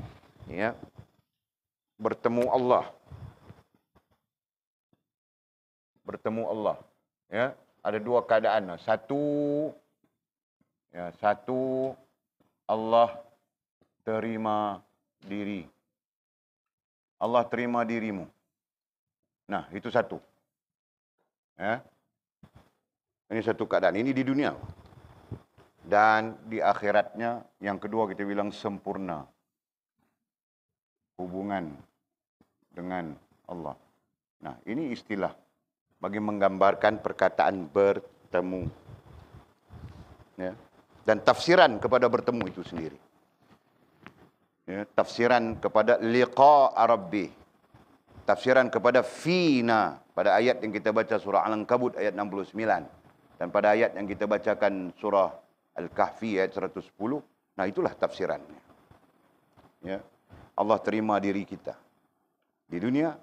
Ya. Bertemu Allah. Bertemu Allah. Ya, ada dua keadaan. Satu Allah terima diri. Allah terima dirimu. Nah, itu satu. Ya. Ini satu keadaan. Ini di dunia. Dan di akhiratnya, yang kedua kita bilang sempurna hubungan dengan Allah. Nah, ini istilah bagi menggambarkan perkataan bertemu. Ya. Dan tafsiran kepada bertemu itu sendiri. Ya, tafsiran kepada liqa'a rabbi. Tafsiran kepada fina pada ayat yang kita baca surah Al-Ankabut ayat 69. Dan pada ayat yang kita bacakan surah Al-Kahfi ayat 110, nah itulah tafsirannya. Ya. Allah terima diri kita di dunia,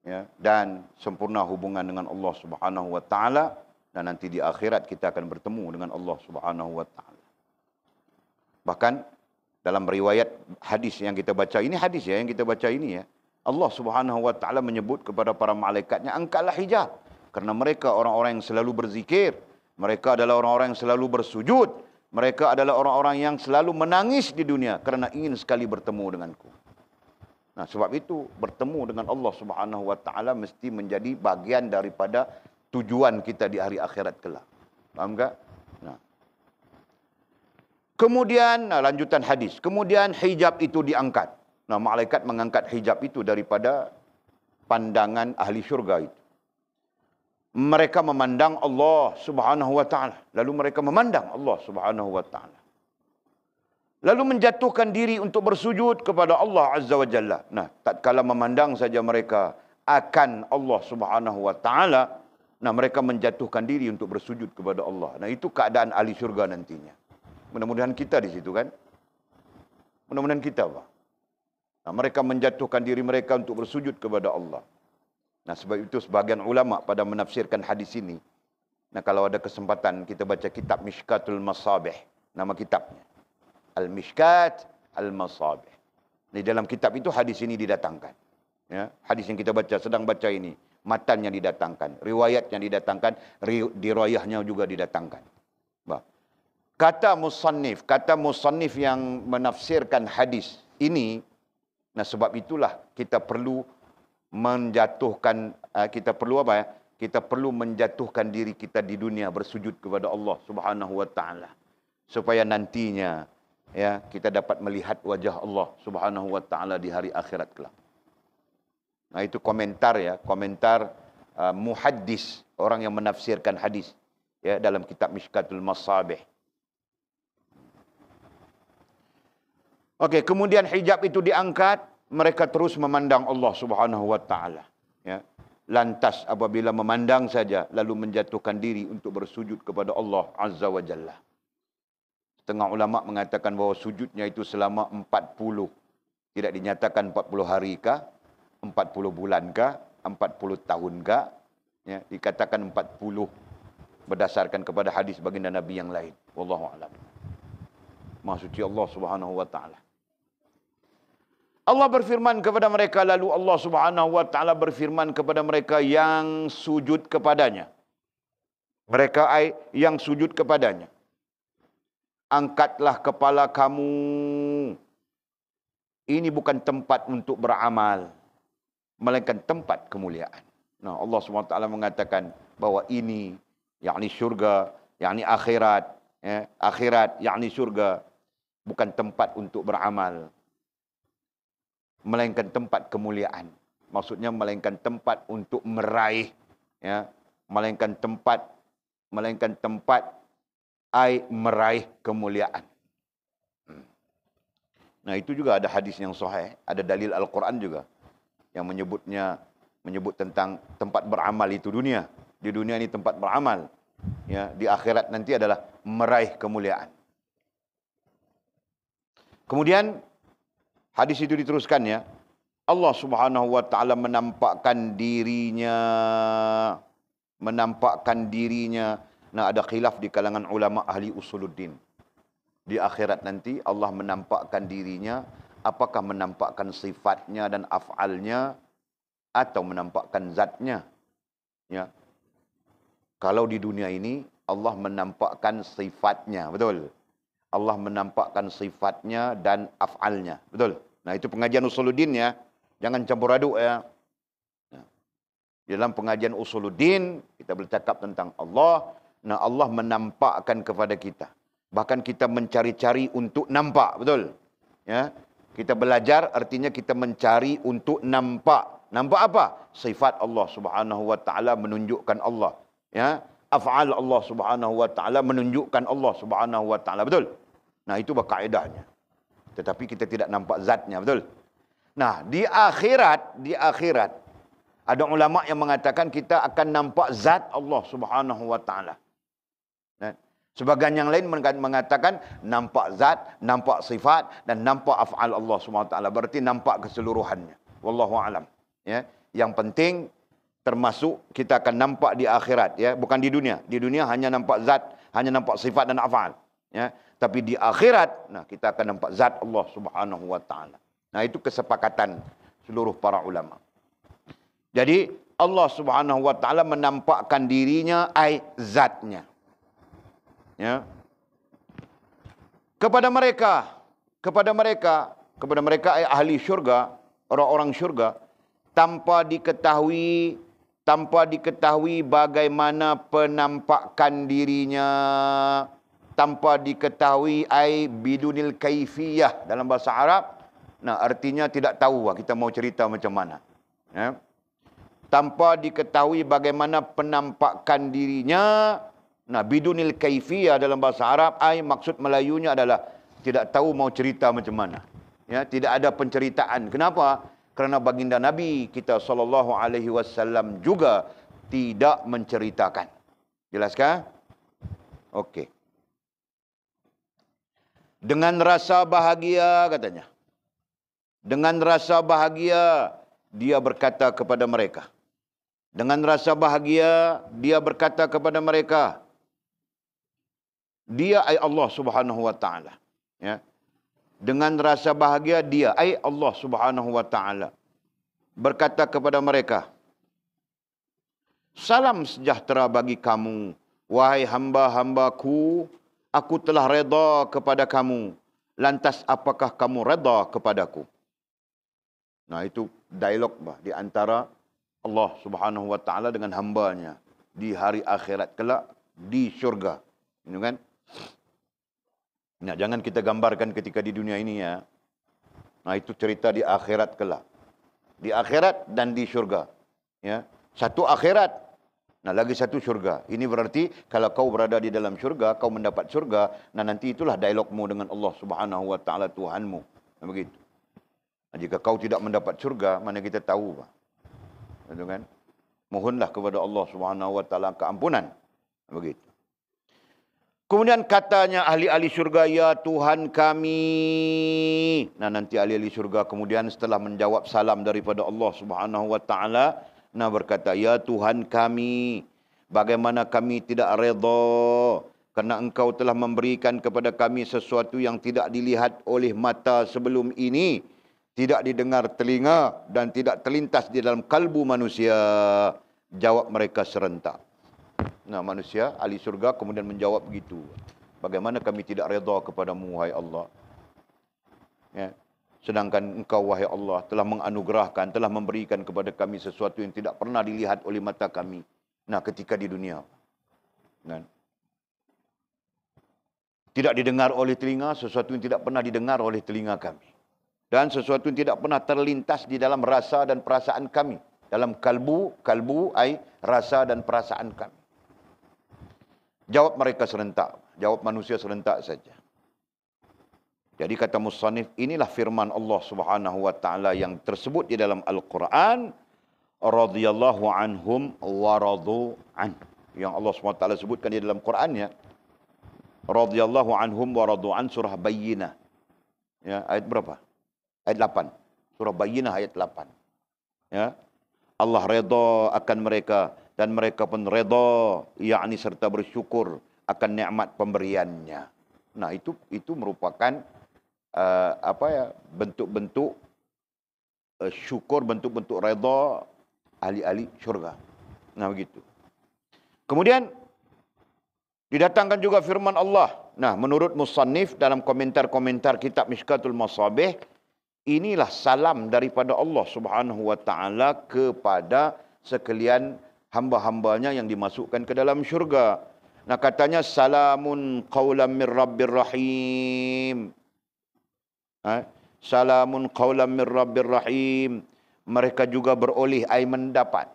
ya, dan sempurna hubungan dengan Allah Subhanahu wa taala, dan nanti di akhirat kita akan bertemu dengan Allah Subhanahu wa taala. Bahkan dalam riwayat hadis yang kita baca ini, hadis ya yang kita baca ini ya, Allah Subhanahu wa taala menyebut kepada para malaikatnya, angkatlah hijab. Karena mereka orang-orang yang selalu berzikir. Mereka adalah orang-orang yang selalu bersujud. Mereka adalah orang-orang yang selalu menangis di dunia karena ingin sekali bertemu denganku. Nah, sebab itu bertemu dengan Allah Subhanahu wa taala mesti menjadi bagian daripada tujuan kita di hari akhirat kelak. Faham tak? Nah. Kemudian lanjutan hadis. Kemudian hijab itu diangkat. Nah, malaikat mengangkat hijab itu daripada pandangan ahli syurga itu. Mereka memandang Allah Subhanahu wa taala. Lalu mereka memandang Allah Subhanahu wa taala. Lalu menjatuhkan diri untuk bersujud kepada Allah Azza wa Jalla. Nah, tatkala memandang saja mereka, akan Allah Subhanahu wa taala, nah mereka menjatuhkan diri untuk bersujud kepada Allah. Nah itu keadaan ahli syurga nantinya. Mudah-mudahan kita di situ kan. Mudah-mudahan kita, Pak. Nah, mereka menjatuhkan diri mereka untuk bersujud kepada Allah. Nah sebab itu sebagian ulama pada menafsirkan hadis ini. Nah kalau ada kesempatan kita baca kitab Mishkatul Masabih, nama kitabnya. Al-Mishkat Al-Masabih. Di dalam kitab itu hadis ini didatangkan. Ya, hadis yang kita baca, sedang baca ini, matannya didatangkan, riwayatnya didatangkan, dirayahnya juga didatangkan. Bah. Kata musannif yang menafsirkan hadis ini, nah sebab itulah kita perlu menjatuhkan, kita perlu menjatuhkan diri kita di dunia bersujud kepada Allah Subhanahu wa taala supaya nantinya ya kita dapat melihat wajah Allah Subhanahu wa taala di hari akhirat kelak. Nah itu komentar muhaddis, orang yang menafsirkan hadis ya dalam kitab Mishkatul Masabih. Okey, kemudian hijab itu diangkat, mereka terus memandang Allah Subhanahu wa taala ya. Lantas apabila memandang saja lalu menjatuhkan diri untuk bersujud kepada Allah Azza wa Jalla. Setengah ulama mengatakan bahawa sujudnya itu selama 40. Tidak dinyatakan 40 hari kah, 40 bulan kah, 40 tahun kah. Ya, dikatakan 40 berdasarkan kepada hadis baginda Nabi yang lain. Wallahu a'lam. Maha suci Allah Subhanahu wa taala. Allah berfirman kepada mereka, lalu Allah Subhanahu wa taala berfirman kepada mereka yang sujud kepadanya. Mereka yang sujud kepadanya. Angkatlah kepala kamu. Ini bukan tempat untuk beramal, melainkan tempat kemuliaan. Nah, Allah SWT mengatakan bahawa ini, yakni syurga, yakni akhirat, ya, akhirat, yakni syurga, bukan tempat untuk beramal, melainkan tempat kemuliaan. Maksudnya melainkan tempat untuk meraih, ya, melainkan tempat meraih kemuliaan. Nah, itu juga ada hadis yang sahih, ada dalil Al-Quran juga yang menyebut tentang tempat beramal itu dunia. Di dunia ini tempat beramal, ya, di akhirat nanti adalah meraih kemuliaan. Kemudian hadis itu diteruskan ya. Allah Subhanahu wa taala menampakkan dirinya. Nah, ada khilaf di kalangan ulama ahli usuluddin. Di akhirat nanti Allah menampakkan dirinya, apakah menampakkan sifatnya dan af'alnya atau menampakkan zatnya? Ya. Kalau di dunia ini Allah menampakkan sifatnya, betul. Allah menampakkan sifatnya dan af'alnya, betul. Nah, itu pengajian usuluddin ya. Jangan campur aduk ya. Di dalam pengajian usuluddin kita bercakap tentang Allah. Nah, Allah menampakkan kepada kita. Bahkan kita mencari-cari untuk nampak, betul? Ya. Kita belajar artinya kita mencari untuk nampak. Nampak apa? Sifat Allah Subhanahu wa taala menunjukkan Allah, ya. Af'al Allah Subhanahu wa taala menunjukkan Allah Subhanahu wa taala, betul? Nah, itu kaedahnya. Tetapi kita tidak nampak zatnya, betul? Nah, di akhirat ada ulama yang mengatakan kita akan nampak zat Allah Subhanahu wa taala. Sebagian yang lain mengatakan nampak zat, nampak sifat dan nampak af'al Allah SWT. Berarti nampak keseluruhannya. Wallahu a'lam. Ya, yang penting termasuk kita akan nampak di akhirat, ya, bukan di dunia. Di dunia hanya nampak zat, hanya nampak sifat dan af'al, ya. Tapi di akhirat, nah, kita akan nampak zat Allah Subhanahu wa taala. Nah, itu kesepakatan seluruh para ulama. Jadi Allah Subhanahu wa taala menampakkan dirinya zatnya. Ya. Kepada mereka ahli syurga, orang-orang syurga, tanpa diketahui bagaimana penampakan dirinya, tanpa diketahui bidunil kaifiyah dalam bahasa Arab. Nah, artinya tidak tahu kita mau cerita macam mana. Ya. Tanpa diketahui bagaimana penampakan dirinya. Nah, bidunil kaifiyah dalam bahasa Arab, maksud Melayunya adalah tidak tahu mau cerita macam mana. Ya, tidak ada penceritaan. Kenapa? Kerana baginda Nabi kita SAW juga tidak menceritakan. Jelaskah? Okey. Dengan rasa bahagia katanya. Dengan rasa bahagia dia berkata kepada mereka. Dengan rasa bahagia dia berkata kepada mereka. Dia ai Allah Subhanahu wa taala. Ya. Dengan rasa bahagia dia ai Allah Subhanahu wa taala berkata kepada mereka. Salam sejahtera bagi kamu, wahai hamba-hambaku, aku telah reda kepada kamu. Lantas apakah kamu reda kepadaku? Nah, itu dialog di antara Allah Subhanahu wa taala dengan hambanya di hari akhirat kelak di syurga. Ini kan? Nah, jangan kita gambarkan ketika di dunia ini ya. Nah, itu cerita di akhirat kelak. Di akhirat dan di syurga. Ya. Satu akhirat, nah lagi satu syurga. Ini berarti kalau kau berada di dalam syurga, kau mendapat syurga, nah nanti itulah dialogmu dengan Allah Subhanahu wa taala Tuhanmu. Nah, begitu. Nah, jika kau tidak mendapat syurga, mana kita tahu, Pak. Betul kan? Mohonlah kepada Allah Subhanahu wa taala keampunan. Begitu. Kemudian katanya ahli-ahli syurga, ya Tuhan kami. Nah, nanti ahli-ahli syurga kemudian setelah menjawab salam daripada Allah Subhanahu wa taala, nah berkata, ya Tuhan kami, bagaimana kami tidak redha kerana Engkau telah memberikan kepada kami sesuatu yang tidak dilihat oleh mata sebelum ini, tidak didengar telinga dan tidak terlintas di dalam kalbu manusia. Jawab mereka serentak. Nah, manusia, ahli syurga kemudian menjawab begitu. Bagaimana kami tidak redha kepadamu, wahai Allah. Ya. Sedangkan Engkau, wahai Allah, telah menganugerahkan, telah memberikan kepada kami sesuatu yang tidak pernah dilihat oleh mata kami. Nah, ketika di dunia. Kan? Tidak didengar oleh telinga, sesuatu yang tidak pernah didengar oleh telinga kami. Dan sesuatu yang tidak pernah terlintas di dalam rasa dan perasaan kami. Dalam kalbu ai rasa dan perasaan kami. Jawab mereka serentak. Jawab manusia serentak saja. Jadi kata musannif, inilah firman Allah Subhanahu wa taala yang tersebut di dalam Al-Quran. Radhiyallahu anhum wa radu an. Yang Allah Subhanahu wa taala sebutkan di dalam Qurannya. Radhiyallahu anhum wa radu an, surah Bayyinah. Ya, ayat berapa? Ayat 8. Surah Bayyinah ayat 8. Ya. Allah redha akan mereka dan mereka pun redha, yakni serta bersyukur akan nikmat pemberiannya. Nah, itu merupakan bentuk-bentuk syukur, bentuk-bentuk redha ahli-ahli syurga. Nah, begitu. Kemudian didatangkan juga firman Allah. Nah, menurut musannif dalam komentar-komentar kitab Mishkatul Masabih, inilah salam daripada Allah Subhanahu wa taala kepada sekalian hamba-hambanya yang dimasukkan ke dalam syurga. Nah, katanya salamun qaulam mir rabbir rahim. Salamun qaulam mir rabbir rahim. Mereka juga beroleh ai mendapat.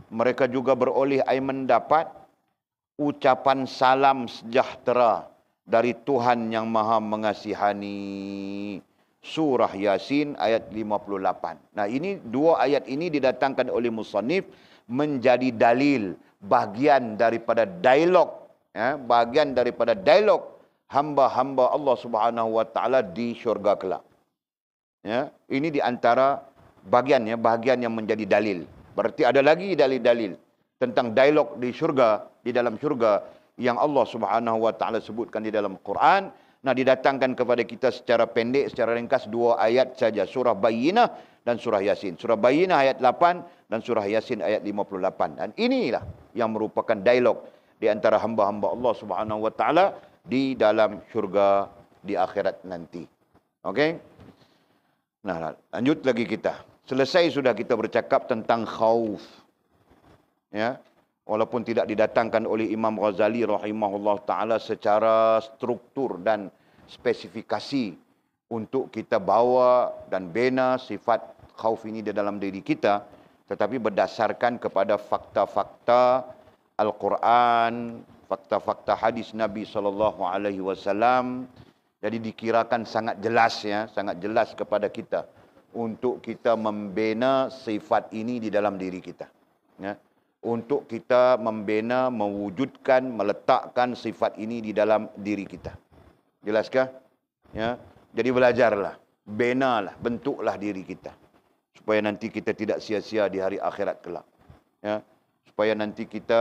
Mereka juga beroleh ai mendapat ucapan salam sejahtera dari Tuhan yang Maha Mengasihani. Surah Yasin ayat 58. Nah, ini dua ayat ini didatangkan oleh musannif menjadi dalil bahagian daripada dialog, ya, bahagian daripada dialog hamba-hamba Allah Subhanahu wa taala di syurga kelak. Ya, ini di antara bahagian yang menjadi dalil. Berarti ada lagi dalil-dalil tentang dialog di syurga, di dalam syurga yang Allah Subhanahu wa taala sebutkan di dalam Quran. Nah, didatangkan kepada kita secara pendek, secara ringkas dua ayat saja, surah Bayyinah dan surah Yasin. Surah Bayyinah ayat 8 dan surah Yasin ayat 58. Dan inilah yang merupakan dialog di antara hamba-hamba Allah Subhanahu wa taala di dalam syurga di akhirat nanti. Okey? Nah, lanjut lagi kita. Selesai sudah kita bercakap tentang khauf. Ya. Walaupun tidak didatangkan oleh Imam Ghazali rahimahullah ta'ala secara struktur dan spesifikasi untuk kita bawa dan bina sifat khauf ini di dalam diri kita, tetapi berdasarkan kepada fakta-fakta Al-Quran, fakta-fakta hadis Nabi SAW, jadi dikirakan sangat jelas, ya, sangat jelas kepada kita untuk kita membina sifat ini di dalam diri kita. Ya. Untuk kita membina, mewujudkan, meletakkan sifat ini di dalam diri kita. Jelaskah? Ya. Jadi belajarlah, benalah, bentuklah diri kita. Supaya nanti kita tidak sia-sia di hari akhirat kelak. Ya. Supaya nanti kita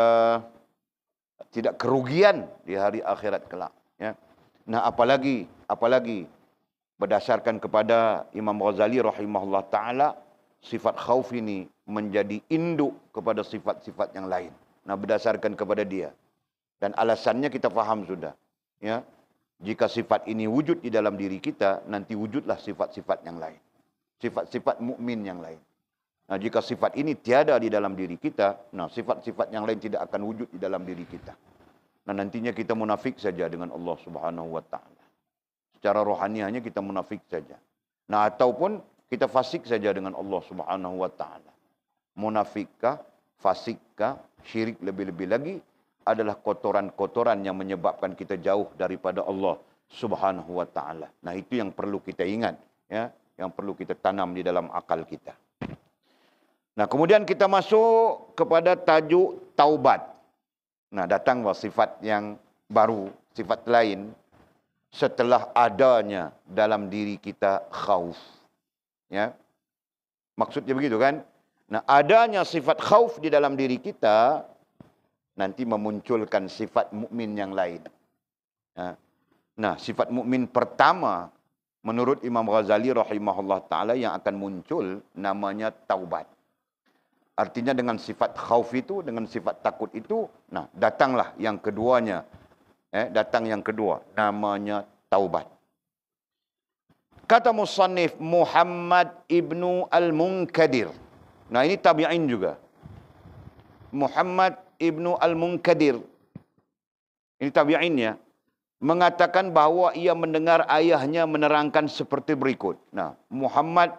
tidak kerugian di hari akhirat kelak. Ya. Nah, apalagi berdasarkan kepada Imam Ghazali rahimahullah ta'ala, sifat khauf ini menjadi induk kepada sifat-sifat yang lain. Nah, berdasarkan kepada dia. Dan alasannya kita faham sudah. Ya. Jika sifat ini wujud di dalam diri kita, nanti wujudlah sifat-sifat yang lain. Sifat-sifat mukmin yang lain. Nah, jika sifat ini tiada di dalam diri kita, nah sifat-sifat yang lain tidak akan wujud di dalam diri kita. Nah, nantinya kita munafik saja dengan Allah Subhanahu wa ta'ala. Secara rohaniahnya kita munafik saja. Nah, ataupun kita fasik saja dengan Allah Subhanahu wa ta'ala. Munafikkah, fasikkah, syirik lebih-lebih lagi adalah kotoran-kotoran yang menyebabkan kita jauh daripada Allah Subhanahu wa ta'ala. Nah, itu yang perlu kita ingat, ya, yang perlu kita tanam di dalam akal kita. Nah, kemudian kita masuk kepada tajuk taubat. Nah, datang sifat yang baru, sifat lain setelah adanya dalam diri kita khauf. Ya. Maksudnya begitu kan? Nah, adanya sifat khauf di dalam diri kita nanti memunculkan sifat mukmin yang lain. Ya. Nah, sifat mukmin pertama menurut Imam Ghazali rahimahullah ta'ala yang akan muncul namanya taubat. Artinya dengan sifat khauf itu, dengan sifat takut itu, nah datanglah yang keduanya. Datang yang kedua, namanya taubat. Kata musannif Muhammad ibnu al-Munkadir. Nah, ini tabi'in juga. Muhammad ibnu al-Munkadir. Ini tabi'in ya. Mengatakan bahawa ia mendengar ayahnya menerangkan seperti berikut. Nah, Muhammad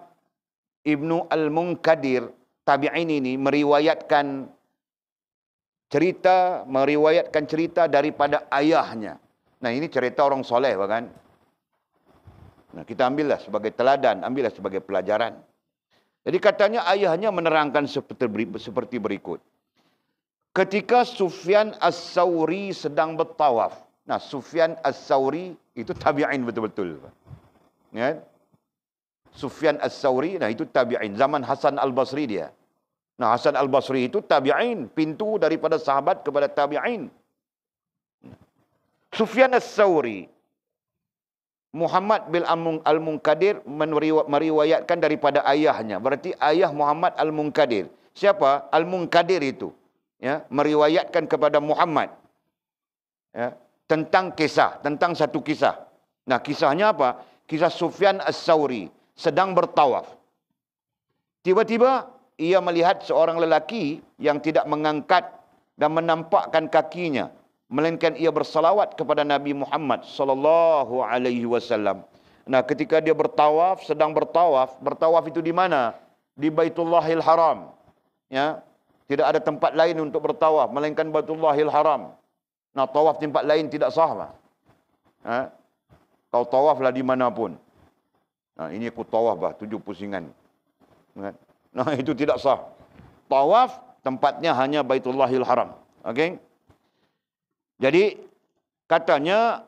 ibnu al-Munkadir, tabi'in ini meriwayatkan cerita daripada ayahnya. Nah, ini cerita orang soleh, bahkan. Nah, kita ambillah sebagai teladan, ambillah sebagai pelajaran. Jadi katanya ayahnya menerangkan seperti berikut. Ketika Sufyan As-Sawri sedang bertawaf. Nah, Sufyan As-Sawri itu tabi'in betul-betul. Ya? Sufyan As-Sawri, nah itu tabi'in. Zaman Hasan Al-Basri dia. Nah, Hasan Al-Basri itu tabi'in. Pintu daripada sahabat kepada tabi'in. Sufyan As-Sawri. Muhammad bin Al-Munkadir meriwayatkan daripada ayahnya. Berarti ayah Muhammad Al-Munkadir. Siapa? Al-Munkadir itu. Ya, meriwayatkan kepada Muhammad. Ya, tentang satu kisah. Nah, kisahnya apa? Kisah Sufyan As-Sawri sedang bertawaf. Tiba-tiba ia melihat seorang lelaki yang tidak mengangkat dan menampakkan kakinya, melainkan ia bersalawat kepada Nabi Muhammad sallallahu alaihi wasallam. Nah, ketika dia bertawaf, sedang bertawaf itu di mana? Di Baitullahil Haram. Ya, tidak ada tempat lain untuk bertawaf melainkan Baitullahil Haram. Nah, tawaf tempat lain tidak sah, Pak. Kau tawaflah di manapun. Nah, ini aku tawaf, Pak, 7 pusingan. Nah, itu tidak sah. Tawaf tempatnya hanya Baitullahil Haram. Okey? Jadi katanya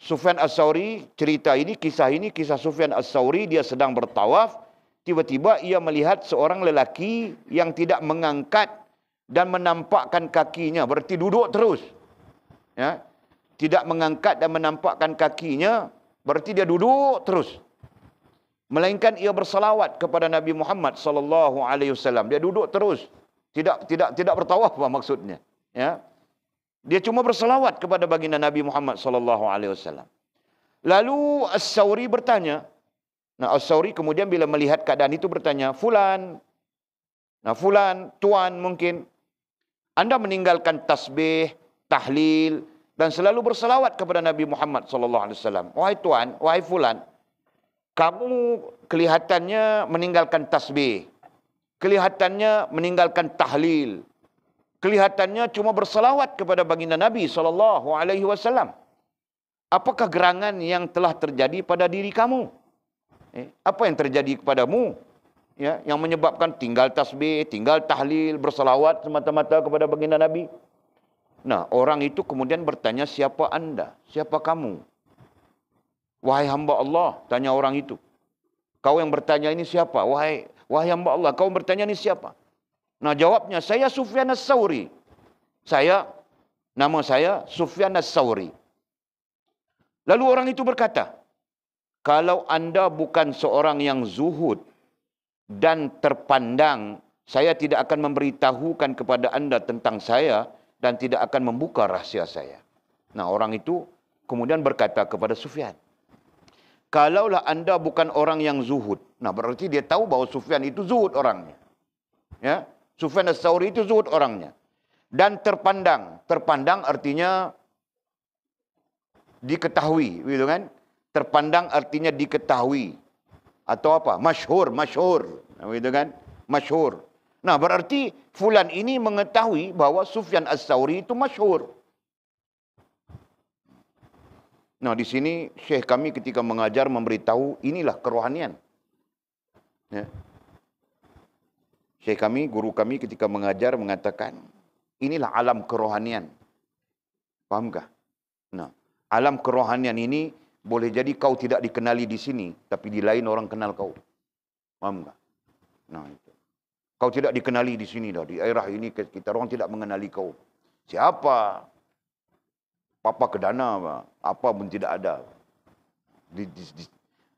Sufyan As-Sawri, kisah Sufyan As-Sawri, dia sedang bertawaf, tiba-tiba ia melihat seorang lelaki yang tidak mengangkat dan menampakkan kakinya, berarti duduk terus. Ya. Tidak mengangkat dan menampakkan kakinya, berarti dia duduk terus. Melainkan ia bersalawat kepada Nabi Muhammad sallallahu alaihi wasallam. Dia duduk terus. Tidak bertawaf apa maksudnya, ya. Dia cuma bersalawat kepada baginda Nabi Muhammad sallallahu alaihi wasallam. Lalu As-Sawri bertanya. Nah, As-Sawri kemudian bila melihat keadaan itu bertanya, "Fulan." Nah, fulan, tuan mungkin Anda meninggalkan tasbih, tahlil dan selalu bersalawat kepada Nabi Muhammad sallallahu alaihi wasallam. Wahai tuan, wahai fulan, kamu kelihatannya meninggalkan tasbih. Kelihatannya meninggalkan tahlil. Kelihatannya cuma bersalawat kepada baginda Nabi sallallahu alaihi wasallam. Apakah gerangan yang telah terjadi pada diri kamu? Apa yang terjadi kepadamu? Ya, yang menyebabkan tinggal tasbih, tinggal tahlil, berselawat semata-mata kepada baginda Nabi. Nah, orang itu kemudian bertanya, siapa anda? Siapa kamu? Wahai hamba Allah, tanya orang itu. Kau yang bertanya ini siapa? Wahai hamba Allah, kau bertanya ini siapa? Nah, jawabnya, saya Sufyan As-Sawri. Nama saya Sufyan As-Sawri. Lalu orang itu berkata, kalau anda bukan seorang yang zuhud dan terpandang, saya tidak akan memberitahukan kepada anda tentang saya dan tidak akan membuka rahsia saya. Nah, orang itu kemudian berkata kepada Sufyan, kalaulah anda bukan orang yang zuhud. Nah, berarti dia tahu bahwa Sufyan itu zuhud orangnya. Ya, Sufyan As-Sawri itu zuhud orangnya. Dan terpandang. Terpandang artinya diketahui, gitu kan? Terpandang artinya diketahui. Atau apa? Masyhur, gitu kan? Masyhur. Nah, berarti fulan ini mengetahui bahwa Sufyan As-Sawri itu masyhur. Nah, di sini syekh kami ketika mengajar memberitahu inilah kerohanian. Ya. Syekh kami, guru kami ketika mengajar mengatakan inilah alam kerohanian. Fahamkah? Nah, alam kerohanian ini boleh jadi kau tidak dikenali di sini, tapi di lain orang kenal kau. Faham tak? Nah, itu. Kau tidak dikenali di sini dah. Di daerah ini kita orang tidak mengenali kau. Siapa? Papa Kedana, apa pun tidak ada.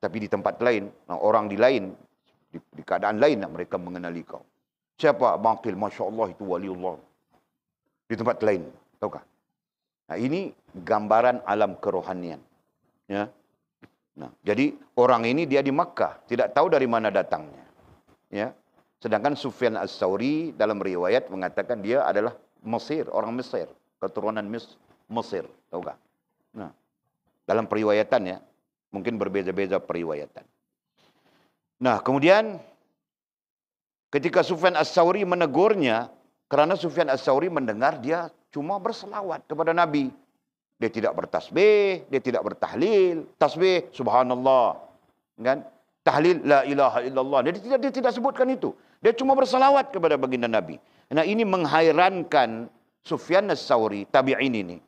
Tapi di tempat lain, orang di lain, di keadaan lain mereka mengenali kau. Siapa? Bangkil, Masya Allah itu waliullah. Di tempat lain, tahukah? Nah, ini gambaran alam kerohanian. Ya. Nah, jadi orang ini dia di Makkah, tidak tahu dari mana datangnya. Ya. Sedangkan Sufyan As-Sawri dalam riwayat mengatakan dia adalah Mesir, orang Mesir, keturunan Mesir, tahukah? Nah, dalam periwayatan ya, mungkin berbeza-beza periwayatan. Nah, kemudian ketika Sufyan As-Sawri menegurnya, karena Sufyan As-Sawri mendengar dia cuma berselawat kepada Nabi. Dia tidak bertasbih, dia tidak bertahlil. Tasbih, subhanallah. Kan? Tahlil, la ilaha illallah. Dia tidak sebutkan itu. Dia cuma berselawat kepada baginda Nabi. Nah, ini menghairankan Sufyan As-Sawri, tabi'in ini.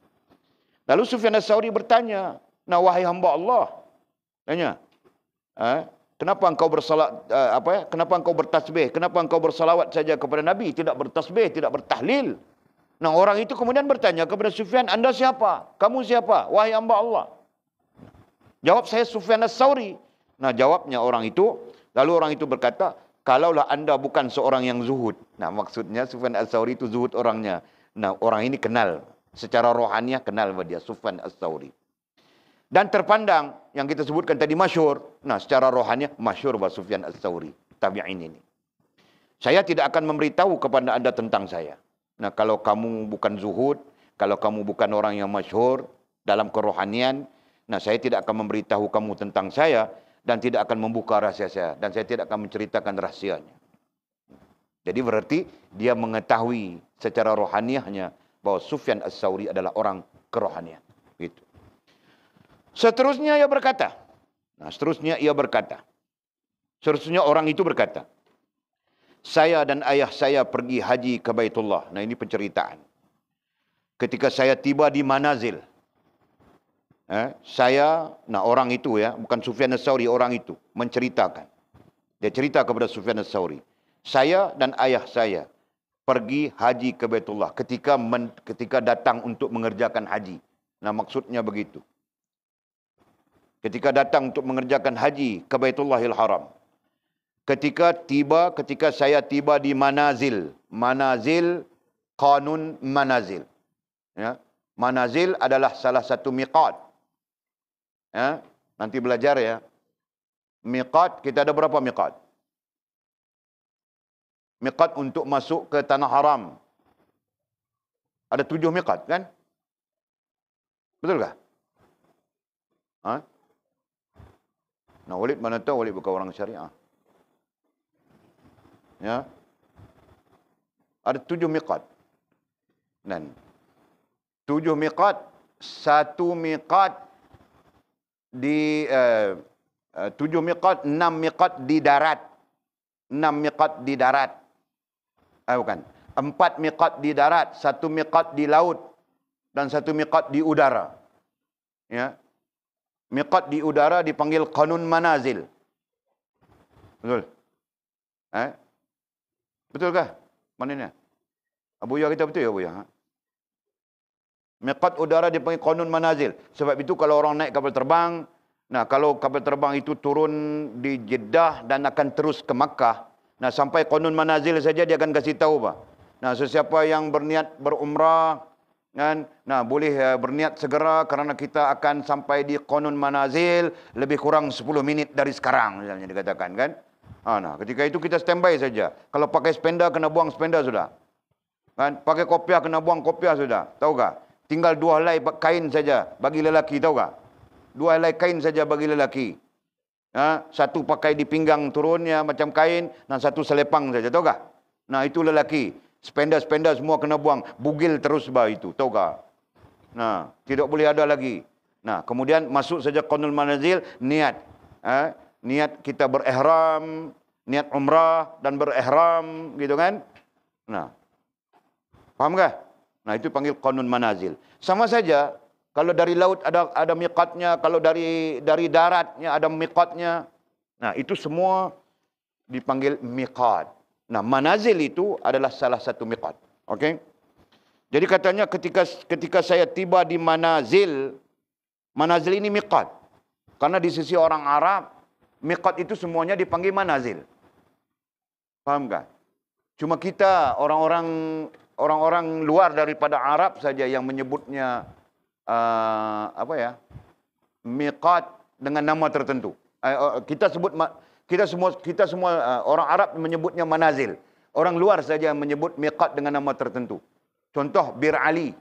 Lalu Sufyan As-Sawri bertanya, nah wahai hamba Allah, tanya, kenapa engkau kenapa engkau bertasbih? Kenapa engkau bersalawat saja kepada Nabi, tidak bertasbih, tidak bertahlil? Nah, orang itu kemudian bertanya kepada Sufyan, anda siapa? Kamu siapa? Wahai hamba Allah. Jawab, saya Sufyan As-Sawri. Nah, jawabnya orang itu, lalu orang itu berkata, kalaulah anda bukan seorang yang zuhud. Nah, maksudnya Sufyan As-Sawri itu zuhud orangnya. Nah, orang ini kenal. Secara rohaniah kenal dia, Sufyan As-Sawri. Dan terpandang, yang kita sebutkan tadi masyhur. Nah, secara rohaniah masyhur bahwa Sufyan As-Sawri. Tabi'in ini. Saya tidak akan memberitahu kepada anda tentang saya. Nah, kalau kamu bukan zuhud, kalau kamu bukan orang yang masyhur dalam kerohanian, nah saya tidak akan memberitahu kamu tentang saya dan tidak akan membuka rahasia saya dan saya tidak akan menceritakan rahasianya. Jadi berarti dia mengetahui secara rohaniahnya bahwa Sufyan As-Sawri adalah orang kerohanian. Gitu. Seterusnya ia berkata. Seterusnya orang itu berkata, saya dan ayah saya pergi haji ke Baitullah. Nah, ini penceritaan. Ketika saya tiba di Manazil, orang itu ya, bukan Sufyan As-Sawri, orang itu menceritakan. Dia cerita kepada Sufyan As-Sawri, saya dan ayah saya pergi haji ke Baitullah ketika datang untuk mengerjakan haji. Nah, maksudnya begitu. Ketika datang untuk mengerjakan haji ke Baitullahil Haram. Ketika saya tiba di Manazil. Manazil, Qanun Manazil. Ya. Manazil adalah salah satu miqat. Ya. Nanti belajar ya. Miqat, kita ada berapa miqat? Miqat untuk masuk ke Tanah Haram. Ada 7 miqat kan? Betul kah? Nah, Walid mana tahu, Walid bukan orang syariah. Ya. Ada 7 miqat. Dan 7 miqat, 1 miqat 7 miqat, 6 miqat di darat. 6 miqat di darat. Bukan. 4 miqat di darat, 1 miqat di laut, dan 1 miqat di udara. Ya. Miqat di udara dipanggil qanun manazil. Betul? Betulkah? Maknanya? Abu Ya kita betul ya Abu Ya? Miqat udara dipanggil qanun manazil. Sebab itu kalau orang naik kapal terbang, nah kalau kapal terbang itu turun di Jeddah dan akan terus ke Makkah, nah sampai qanun manazil saja dia akan kasih tahu Pak. Nah sesiapa yang berniat berumrah, kan, nah boleh berniat segera kerana kita akan sampai di qanun manazil lebih kurang 10 minit dari sekarang, misalnya dikatakan kan. Nah ketika itu kita standby saja. Kalau pakai spenda kena buang spenda sudah. Kan, pakai kopiah kena buang kopiah sudah. Tahu tak? Tinggal 2 helai kain saja bagi lelaki, tahu tak? 2 helai kain saja bagi lelaki. Satu pakai di pinggang turunnya macam kain, dan satu selepang saja, tahu tak? Nah itu lelaki. Spenda-spenda semua kena buang. Bugil terus bah itu, tahu tak? Nah, tidak boleh ada lagi. Nah, kemudian masuk saja qanul manazil, niat. Niat kita berihram, niat umrah dan berihram, gitu kan? Nah, faham kah? Nah, itu panggil qanun manazil. Sama saja, kalau dari laut ada miqatnya, kalau dari daratnya ada miqatnya. Nah, itu semua dipanggil miqat. Nah, manazil itu adalah salah satu miqat. Okey? Jadi katanya ketika saya tiba di manazil ini miqat. Karena di sisi orang Arab, miqat itu semuanya dipanggil manazil. Faham kan? Cuma kita orang-orang luar daripada Arab saja yang menyebutnya miqat dengan nama tertentu. Kita semua orang Arab menyebutnya manazil. Orang luar saja menyebut miqat dengan nama tertentu. Contoh Bir Ali.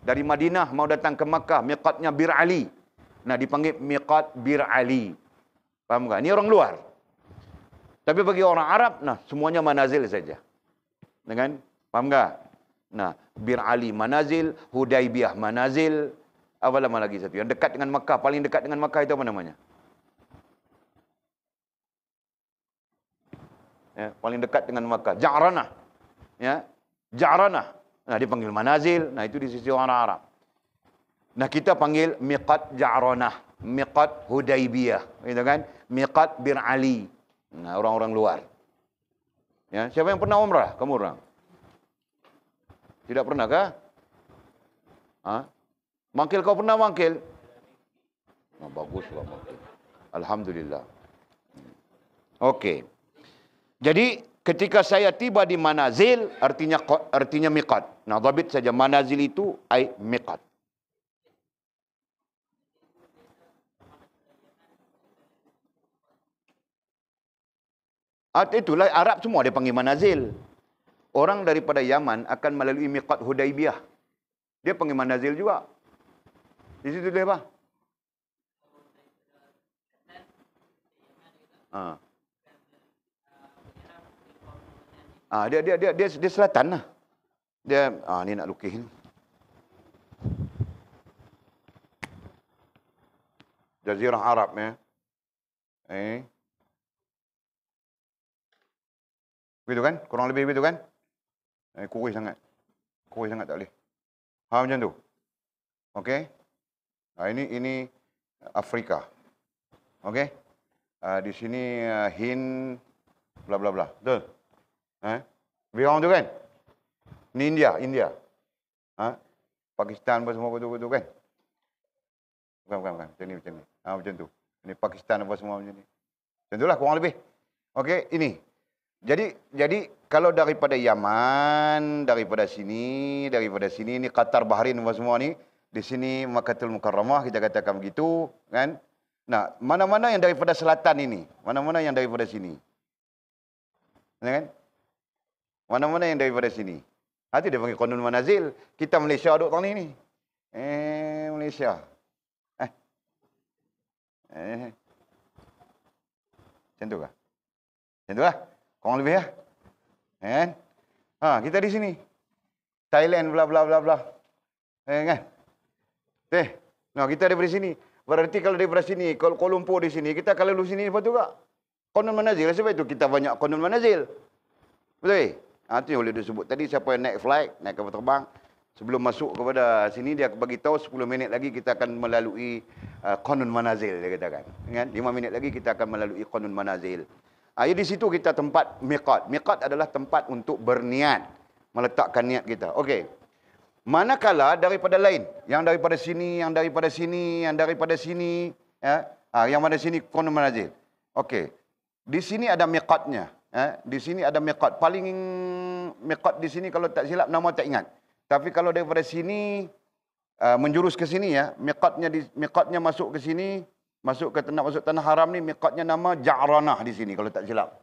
Dari Madinah mau datang ke Makkah, miqatnya Bir Ali. Nah, dipanggil miqat Bir Ali. Faham tak? Ini orang luar. Tapi bagi orang Arab, nah semuanya manazil saja. Dengan faham tak? Nah, Bir Ali manazil, Hudaibiyah manazil, apa lama lagi satu yang dekat dengan Makkah, paling dekat dengan Makkah itu apa namanya? Ya, paling dekat dengan Makkah, Ja'ranah. Ya, Ja'ranah. Nah, dipanggil manazil. Nah, itu di sisi orang Arab. Nah, kita panggil miqat Ja'ranah, miqat Hudaibiyah, gitu kan? Miqat Bir Ali. Nah, orang-orang luar. Ya, siapa yang pernah umrah? Kamu orang? Tidak pernah kah? Mangkil kau pernah mangkil? Baguslah mangkil. Alhamdulillah. Okey. Jadi ketika saya tiba di manazil, artinya miqat. Nah, dhabit saja manazil itu ai miqat. Itulah Arab semua dia panggil manazil. Orang daripada Yaman akan melalui miqat Hudaibiyah. Dia panggil manazil juga. Di situ dia apa? Dia selatan lah. Dia ni nak lukis ni. Jazirah Arab ya. Begitu kan? Kurang lebih begitu kan? Kurus sangat. Kurus sangat tak boleh. Macam tu. Okey. Ini Afrika. Okey. Di sini Hind bla bla bla. Betul? Bilang tu kan? Ni India. Pakistan apa semua betul-betul kan? Bukan. Macam ni. Macam tu. Ini Pakistan apa semua macam ni. Macam itulah kurang lebih. Okey, ini. Jadi kalau daripada Yaman, daripada sini ni Qatar, Bahrain apa semua ni, di sini Makkatul Mukarramah kita katakan begitu, kan? Nah, mana-mana yang daripada selatan ini, mana-mana yang daripada sini. Kan? Mana-mana yang daripada sini. Itu dia panggil qanun manazil. Kita Malaysia duduk tang ni. Malaysia. Macam tu kah? Macam tu lah. Kurang lebih ya. Kan? Kita di sini. Thailand bla bla bla bla. Kan? Nah, kita daripada sini. Berarti kalau daripada sini, kalau Kuala Lumpur di sini, kita kalau lalu sini, lepas tu kak, Qanun Manazil. Sebab itu kita banyak Qanun Manazil. Betul? Itu yang boleh disebut. Tadi siapa yang naik flight, naik kapal terbang, sebelum masuk kepada sini, dia bagi tahu 10 minit lagi kita akan melalui Qanun Manazil, dia katakan. Kan? 5 minit lagi kita akan melalui Qanun Manazil. Di situ kita tempat miqat. Miqat adalah tempat untuk berniat, meletakkan niat kita. Okey. Manakala daripada lain, yang daripada sini, yang daripada sini, yang daripada sini, ya, yang mana sini Qanun Manazil. Okey. Di sini ada miqatnya. Di sini ada miqat. Paling miqat di sini kalau tak silap nama tak ingat. Tapi kalau daripada sini menjurus ke sini ya, miqatnya masuk ke sini, masuk tanah haram ni, miqatnya nama Ja'ranah di sini kalau tak silap.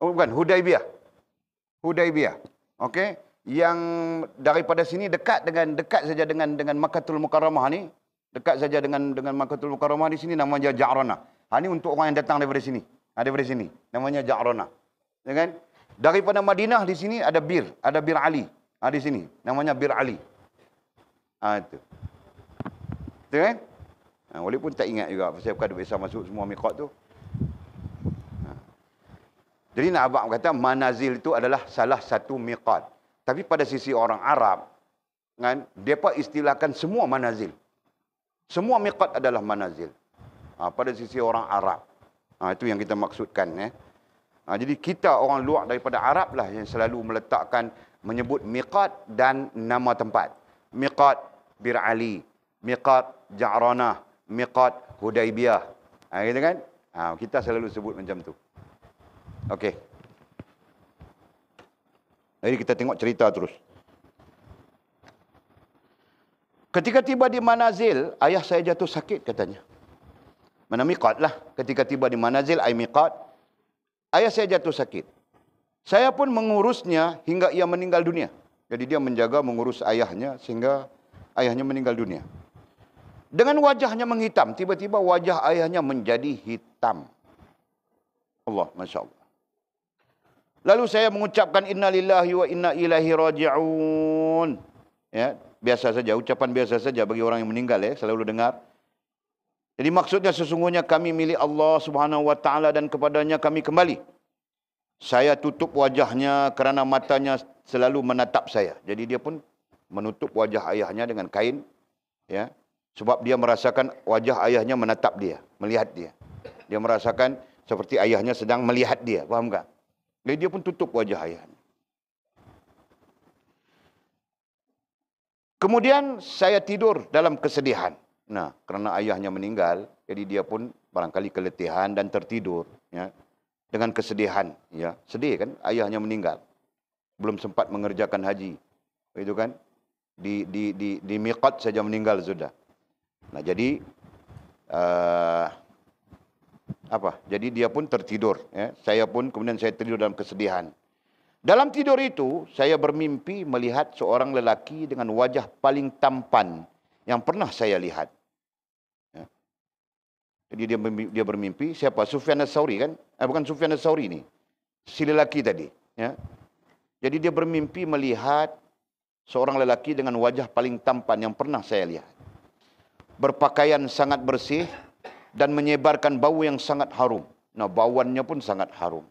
Oh bukan, Hudaibiyah. Hudaibiyah. Okey, yang daripada sini dekat saja dengan Makkahul Mukarramah ni, dekat saja dengan Makkahul Mukarramah di sini namanya Ja'ranah. Ini untuk orang yang datang daripada sini. Daripada sini namanya Ja'ranah. Ya kan? Daripada Madinah di sini ada Bir Ali. Di sini namanya Bir Ali. Itu. Betul kan? Walaupun tak ingat juga pasal bukan biasa masuk semua miqat tu. Jadi nak abang kata manazil itu adalah salah satu miqat. Tapi pada sisi orang Arab kan, depa istilahkan semua manazil. Semua miqat adalah manazil. Pada sisi orang Arab. Itu yang kita maksudkan. Jadi kita orang luar daripada Arab lah yang selalu menyebut miqat dan nama tempat. Miqat Bir Ali, miqat Ja'ranah, miqat Hudaibiyah. Gitu kan? Kita selalu sebut macam tu. Okey. Jadi kita tengok cerita terus. Ketika tiba di manazil, ayah saya jatuh sakit katanya. Mana miqat lah. Ketika tiba di manazil, miqat. Ayah saya jatuh sakit. Saya pun mengurusnya hingga ia meninggal dunia. Jadi dia menjaga, mengurus ayahnya sehingga ayahnya meninggal dunia. Dengan wajahnya menghitam. Tiba-tiba wajah ayahnya menjadi hitam. Allah, Masya Allah. Lalu saya mengucapkan inna lillahi wa inna ilaihi raji'un. Ya, biasa saja, ucapan biasa saja bagi orang yang meninggal selalu dengar. Jadi maksudnya sesungguhnya kami milik Allah Subhanahu wa taala dan kepadanya kami kembali. Saya tutup wajahnya kerana matanya selalu menatap saya. Jadi dia pun menutup wajah ayahnya dengan kain, ya. Sebab dia merasakan wajah ayahnya menatap dia, melihat dia. Dia merasakan seperti ayahnya sedang melihat dia, faham tak? Jadi dia pun tutup wajah ayahnya. Kemudian saya tidur dalam kesedihan. Nah, kerana ayahnya meninggal, jadi dia pun barangkali keletihan dan tertidur, ya, dengan kesedihan, ya, sedih kan, ayahnya meninggal, belum sempat mengerjakan haji, itu kan, di miqat saja meninggal sudah. Nah, jadi Jadi dia pun tertidur, ya. Saya pun kemudian saya tidur dalam kesedihan. Dalam tidur itu, saya bermimpi melihat seorang lelaki dengan wajah paling tampan yang pernah saya lihat. Ya. Jadi dia bermimpi, siapa? Sufyan Ats-Tsauri kan? Bukan Sufyan Ats-Tsauri ni. Si lelaki tadi. Ya. Jadi dia bermimpi melihat seorang lelaki dengan wajah paling tampan yang pernah saya lihat. Berpakaian sangat bersih dan menyebarkan bau yang sangat harum. Nah, bauannya pun sangat harum.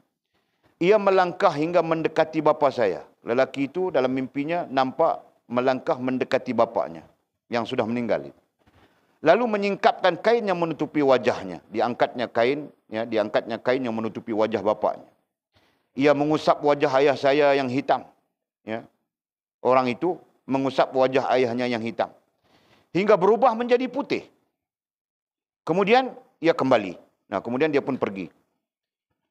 Ia melangkah hingga mendekati bapa saya. Lelaki itu dalam mimpinya nampak melangkah mendekati bapaknya yang sudah meninggal. Lalu menyingkapkan kain yang menutupi wajahnya. Diangkatnya kain yang menutupi wajah bapaknya. Ia mengusap wajah ayah saya yang hitam. Ya. Orang itu mengusap wajah ayahnya yang hitam. Hingga berubah menjadi putih. Kemudian ia kembali. Nah, kemudian dia pun pergi.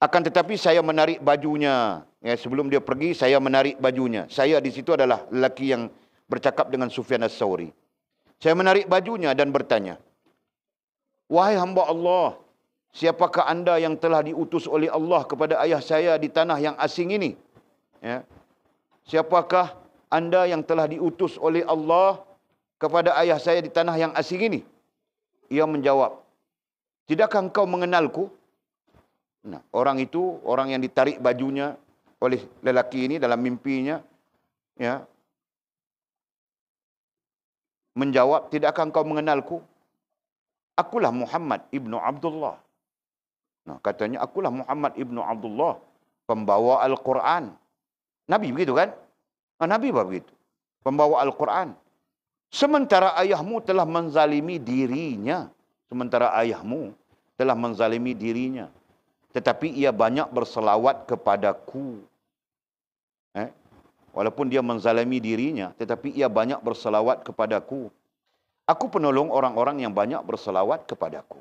Akan tetapi saya menarik bajunya. Ya, sebelum dia pergi, saya menarik bajunya. Saya di situ adalah lelaki yang bercakap dengan Sufyan Ats-Tsauri. Saya menarik bajunya dan bertanya, "Wahai hamba Allah, siapakah anda yang telah diutus oleh Allah kepada ayah saya di tanah yang asing ini?" Ya. Siapakah anda yang telah diutus oleh Allah kepada ayah saya di tanah yang asing ini? Ia menjawab, "Tidakkah engkau mengenalku?" Nah, orang itu, orang yang ditarik bajunya oleh lelaki ini dalam mimpinya, ya, menjawab, "Tidakkah engkau mengenalku?" akulah Muhammad ibnu Abdullah. Nah, katanya, akulah Muhammad ibnu Abdullah, pembawa Al-Quran. Nabi begitu kan? Nabi begitu. Pembawa Al-Quran. Sementara ayahmu telah menzalimi dirinya. Sementara ayahmu telah menzalimi dirinya. Tetapi ia banyak berselawat kepadaku. Walaupun dia menzalimi dirinya, tetapi ia banyak berselawat kepadaku. Aku penolong orang-orang yang banyak berselawat kepadaku.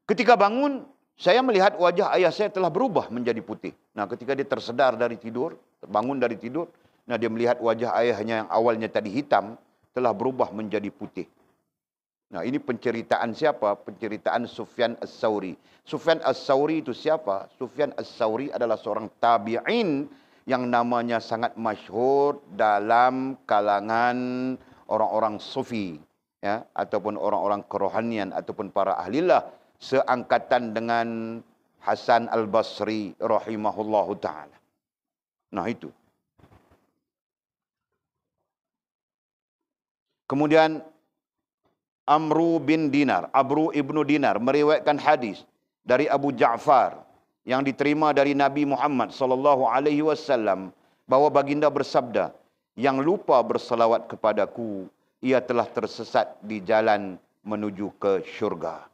Ketika bangun, saya melihat wajah ayah saya telah berubah menjadi putih. Nah, ketika dia tersedar dari tidur, bangun dari tidur, nah dia melihat wajah ayahnya yang awalnya tadi hitam, telah berubah menjadi putih. Nah, ini penceritaan siapa? Penceritaan Sufyan As-Sawri. Sufyan As-Sawri itu siapa? Sufyan As-Sawri adalah seorang tabi'in yang namanya sangat masyhur dalam kalangan orang-orang sufi, ya, ataupun orang-orang kerohanian, ataupun para ahlilah, seangkatan dengan Hasan Al-Basri rahimahullahu ta'ala. Nah, itu. Kemudian Amru bin Dinar, Amru ibnu Dinar meriwayatkan hadis dari Abu Ja'far yang diterima dari Nabi Muhammad sallallahu alaihi wasallam bahwa baginda bersabda, yang lupa berselawat kepadaku, ia telah tersesat di jalan menuju ke syurga.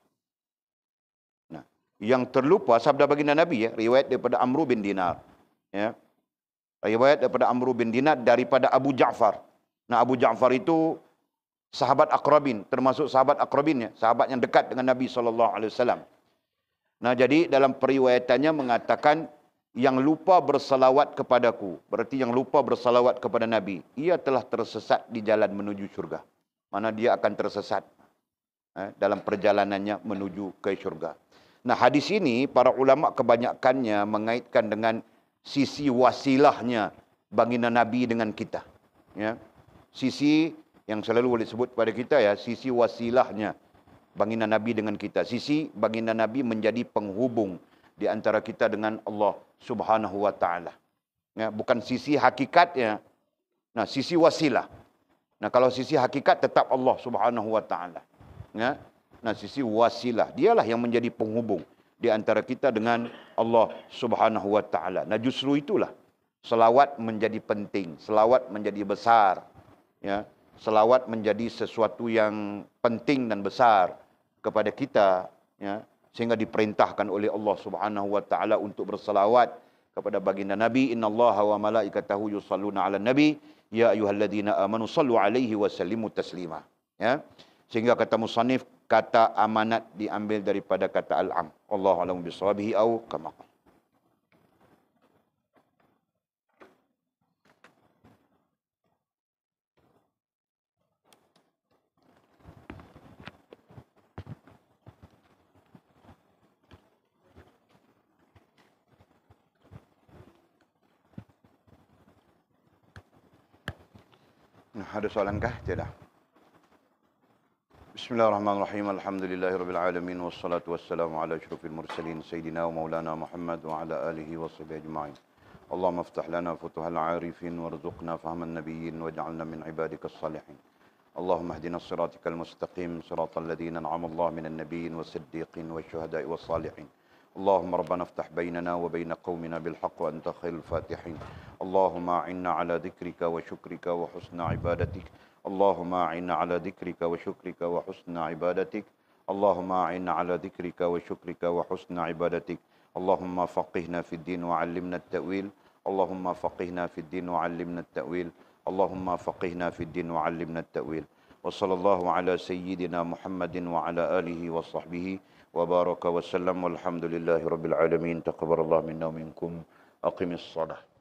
Nah, yang terlupa, sabda baginda Nabi, ya, riwayat daripada Amru bin Dinar, ya. Riwayat daripada Amru bin Dinar daripada Abu Ja'far. Nah, Abu Ja'far itu sahabat akrabin, termasuk sahabat akrabin, ya, sahabat yang dekat dengan Nabi SAW. Nah, jadi dalam periwayatannya mengatakan, yang lupa bersalawat kepadaku, berarti yang lupa bersalawat kepada Nabi, ia telah tersesat di jalan menuju syurga. Mana dia akan tersesat dalam perjalanannya menuju ke syurga. Nah, hadis ini para ulama kebanyakannya mengaitkan dengan sisi wasilahnya baginda Nabi dengan kita. Ya. Sisi yang selalu boleh sebut pada kita, ya, sisi wasilahnya baginda Nabi dengan kita. Sisi baginda Nabi menjadi penghubung di antara kita dengan Allah Subhanahu wa taala. Ya, bukan sisi hakikatnya. Nah, sisi wasilah. Nah, kalau sisi hakikat tetap Allah Subhanahu wa taala. Ya. Nah, sisi wasilah, dialah yang menjadi penghubung di antara kita dengan Allah Subhanahu wa taala. Nah, justru itulah selawat menjadi penting, selawat menjadi besar. Ya. Selawat menjadi sesuatu yang penting dan besar kepada kita, ya, sehingga diperintahkan oleh Allah Subhanahu wa taala untuk berselawat kepada baginda Nabi. Innallaha wa malaikatahu yusalluna 'alan nabi ya ayyuhalladzina amanu sallu 'alaihi wa sallimu taslima. Ya. Sehingga kata musannif, kata amanat diambil daripada kata al-am. Allahu a'lamu bishawabihi au kama qala. Ada soalankah? Tidak. Bismillahirrahmanirrahim. Alhamdulillahirabbil alamin wassalatu wassalamu ala asyrafil mursalin sayyidina wa maulana Muhammad wa ala alihi washabihi ajma'in. Allahumma iftah lana futuhal 'arifin warzuqna fahman nabiyyin waj'alna min ibadikas salihin. Allahumma ihdinas siratal mustaqim siratal ladzina an'ama Allahu minan nabiyyin was-siddiqin wasyuhada'i was-salihin. اللهم ربنا افتح بيننا وبين قومنا بالحق وأنت خير الفاتحين. اللهم أعنا على ذكرك وشكرك وحسن عبادتك. اللهم أعنا على ذكرك وشكرك وحسن عبادتك. اللهم أعنا على ذكرك وشكرك وحسن عبادتك. اللهم فقهنا في الدين وعلمنا التأويل. اللهم فقهنا في الدين وعلمنا التأويل. اللهم فقهنا في الدين وعلمنا التأويل. وصلى الله على سيدنا محمد وعلى آله وصحبه وبارك وسلم والحمد لله رب العالمين. تقبل الله منا ومنكم. أقم الصلاة.